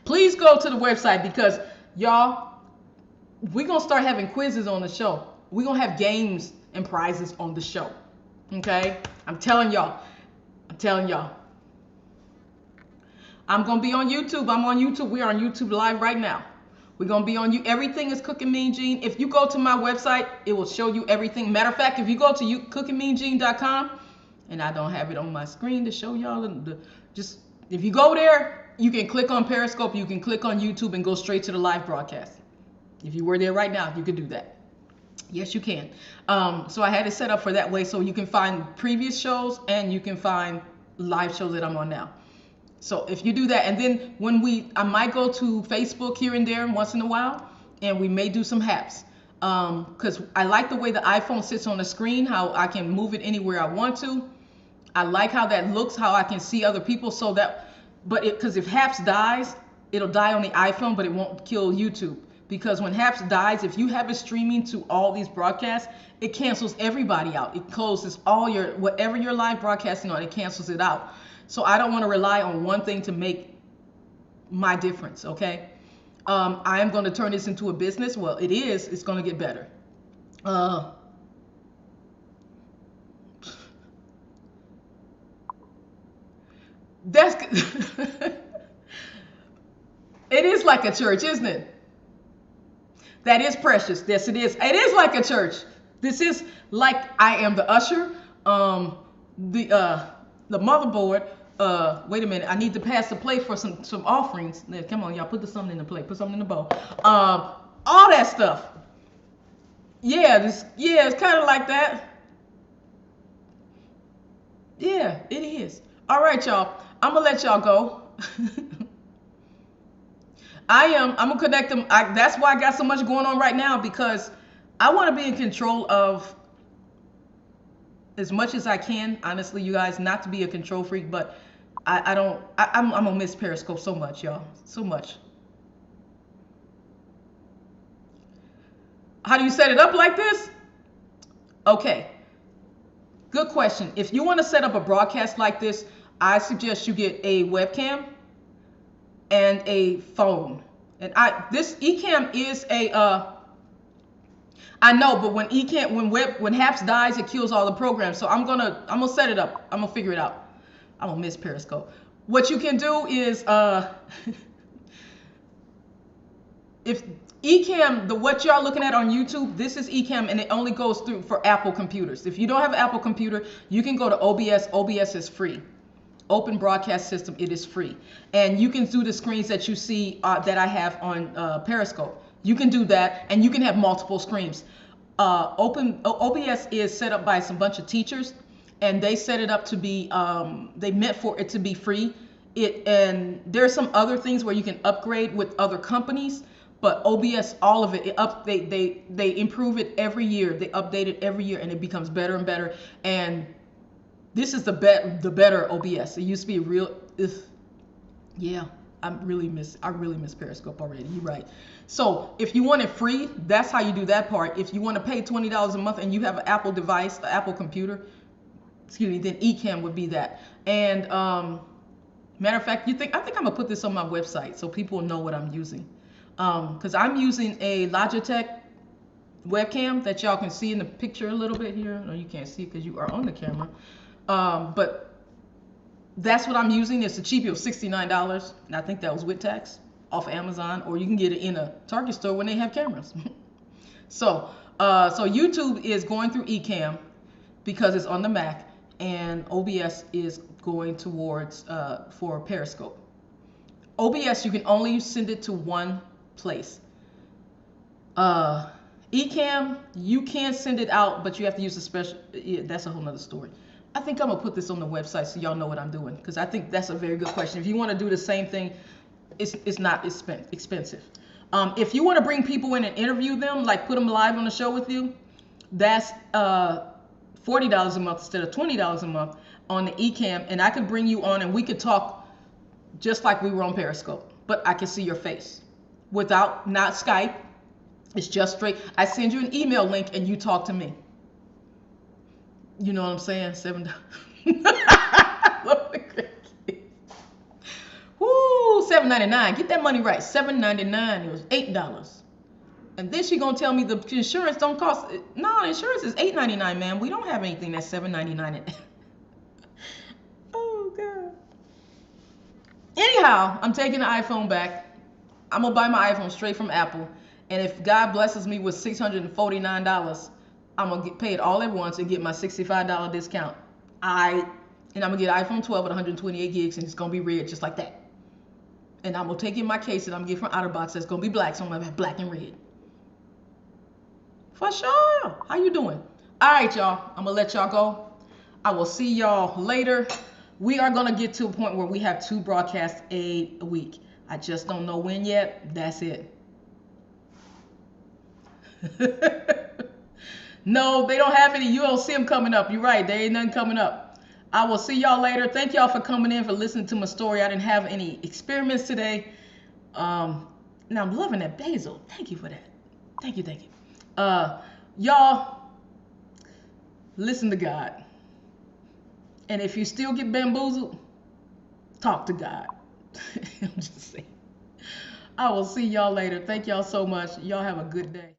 please go to the website, because y'all, we're going to start having quizzes on the show. We're going to have games and prizes on the show. Okay? I'm telling y'all. I'm going to be on YouTube. I'm on YouTube. We're on YouTube Live right now. We're going to be on you. Everything is Cooking Mean Gene. If you go to my website, it will show you everything. Matter of fact, if you go to cookingmeangene.com, and I don't have it on my screen to show y'all, just if you go there, you can click on Periscope, you can click on YouTube and go straight to the live broadcast. If you were there right now, you could do that. Yes, you can. So I had it set up for that way, so you can find previous shows and you can find live shows that I'm on now. So if you do that, and then I might go to Facebook here and there once in a while, and we may do some haps. Because I like the way the iPhone sits on the screen, how I can move it anywhere I want to. I like how that looks, how I can see other people, because if Haps dies, it'll die on the iPhone, but it won't kill YouTube. Because when Haps dies, if you have it streaming to all these broadcasts, it cancels everybody out. It closes whatever you're live broadcasting on, it cancels it out. So I don't want to rely on one thing to make my difference, okay? I am going to turn this into a business. Well, it is. It's going to get better. It is like a church, isn't it? That is precious. Yes, it is. It is like a church. This is like I am the usher. The motherboard. Wait a minute. I need to pass the plate for some offerings. Come on, y'all. Put something in the plate. Put something in the bowl. All that stuff. Yeah, it's kind of like that. Yeah, it is. All right, y'all. I'm gonna let y'all go. I'm gonna connect them. That's why I got so much going on right now, because I want to be in control of as much as I can. Honestly, you guys, not to be a control freak, but I'm gonna miss Periscope so much, y'all. So much. How do you set it up like this? Okay. Good question. If you want to set up a broadcast like this, I suggest you get a webcam and a phone. And this Ecamm is I know, but when Haps dies, it kills all the programs. So I'm gonna set it up. I'm gonna figure it out. I'm gonna miss Periscope. What you can do is if Ecamm, what y'all looking at on YouTube, this is Ecamm, and it only goes through for Apple computers. If you don't have an Apple computer, you can go to OBS. OBS is free. Open Broadcast System, it is free. And you can do the screens that you see that I have on Periscope. You can do that, and you can have multiple screens. OBS is set up by bunch of teachers, and they set it up to be, they meant for it to be free. And there's some other things where you can upgrade with other companies, but OBS, all of it, they improve it every year. They update it every year, and it becomes better and better. And this is the better OBS. It used to be real. Yeah, I really miss Periscope already. You're right. So if you want it free, that's how you do that part. If you want to pay $20 a month and you have an Apple device, an Apple computer, excuse me, then Ecamm would be that. And matter of fact, I think I'm gonna put this on my website so people know what I'm using. Because I'm using a Logitech webcam that y'all can see in the picture a little bit here. No, you can't see because you are on the camera. But that's what I'm using. It's the cheap. It was $69, and I think that was with tax, off Amazon, or you can get it in a Target store when they have cameras. So YouTube is going through Ecamm because it's on the Mac, and OBS is going towards for Periscope. OBS, you can only send it to one place. Ecamm, you can send it out, but you have to use a special. Yeah, that's a whole nother story. I think I'm gonna put this on the website so y'all know what I'm doing, because I think that's a very good question. If you want to do the same thing, it's not expensive. If you want to bring people in and interview them, like put them live on the show with you, that's $40 a month instead of $20 a month on the Ecamm, and I could bring you on and we could talk just like we were on Periscope, but I can see your face without, not Skype. It's just straight. I send you an email link and you talk to me. You know what I'm saying? $7. Woo, $7.99. Get that money right. $7.99. It was $8. And then she gonna tell me the insurance don't cost. No, insurance is $8.99, man. We don't have anything that's $7.99. Oh God. Anyhow, I'm taking the iPhone back. I'm gonna buy my iPhone straight from Apple. And if God blesses me with $649, I'm gonna pay it all at once and get my $65 discount. And I'm gonna get iPhone 12 at 128 gigs, and it's gonna be red just like that. And I'm gonna take in my case that I'm getting from OtterBox that's gonna be black, so I'm gonna have black and red. For sure. How you doing? All right, y'all. I'm gonna let y'all go. I will see y'all later. We are gonna get to a point where we have 2 broadcasts a week. I just don't know when yet. That's it. No, they don't have any. You don't see them coming up. You're right. There ain't nothing coming up. I will see y'all later. Thank y'all for coming in, for listening to my story. I didn't have any experiments today. Now I'm loving that basil. Thank you for that. Thank you. Y'all, listen to God. And if you still get bamboozled, talk to God. I'm just saying. I will see y'all later. Thank y'all so much. Y'all have a good day.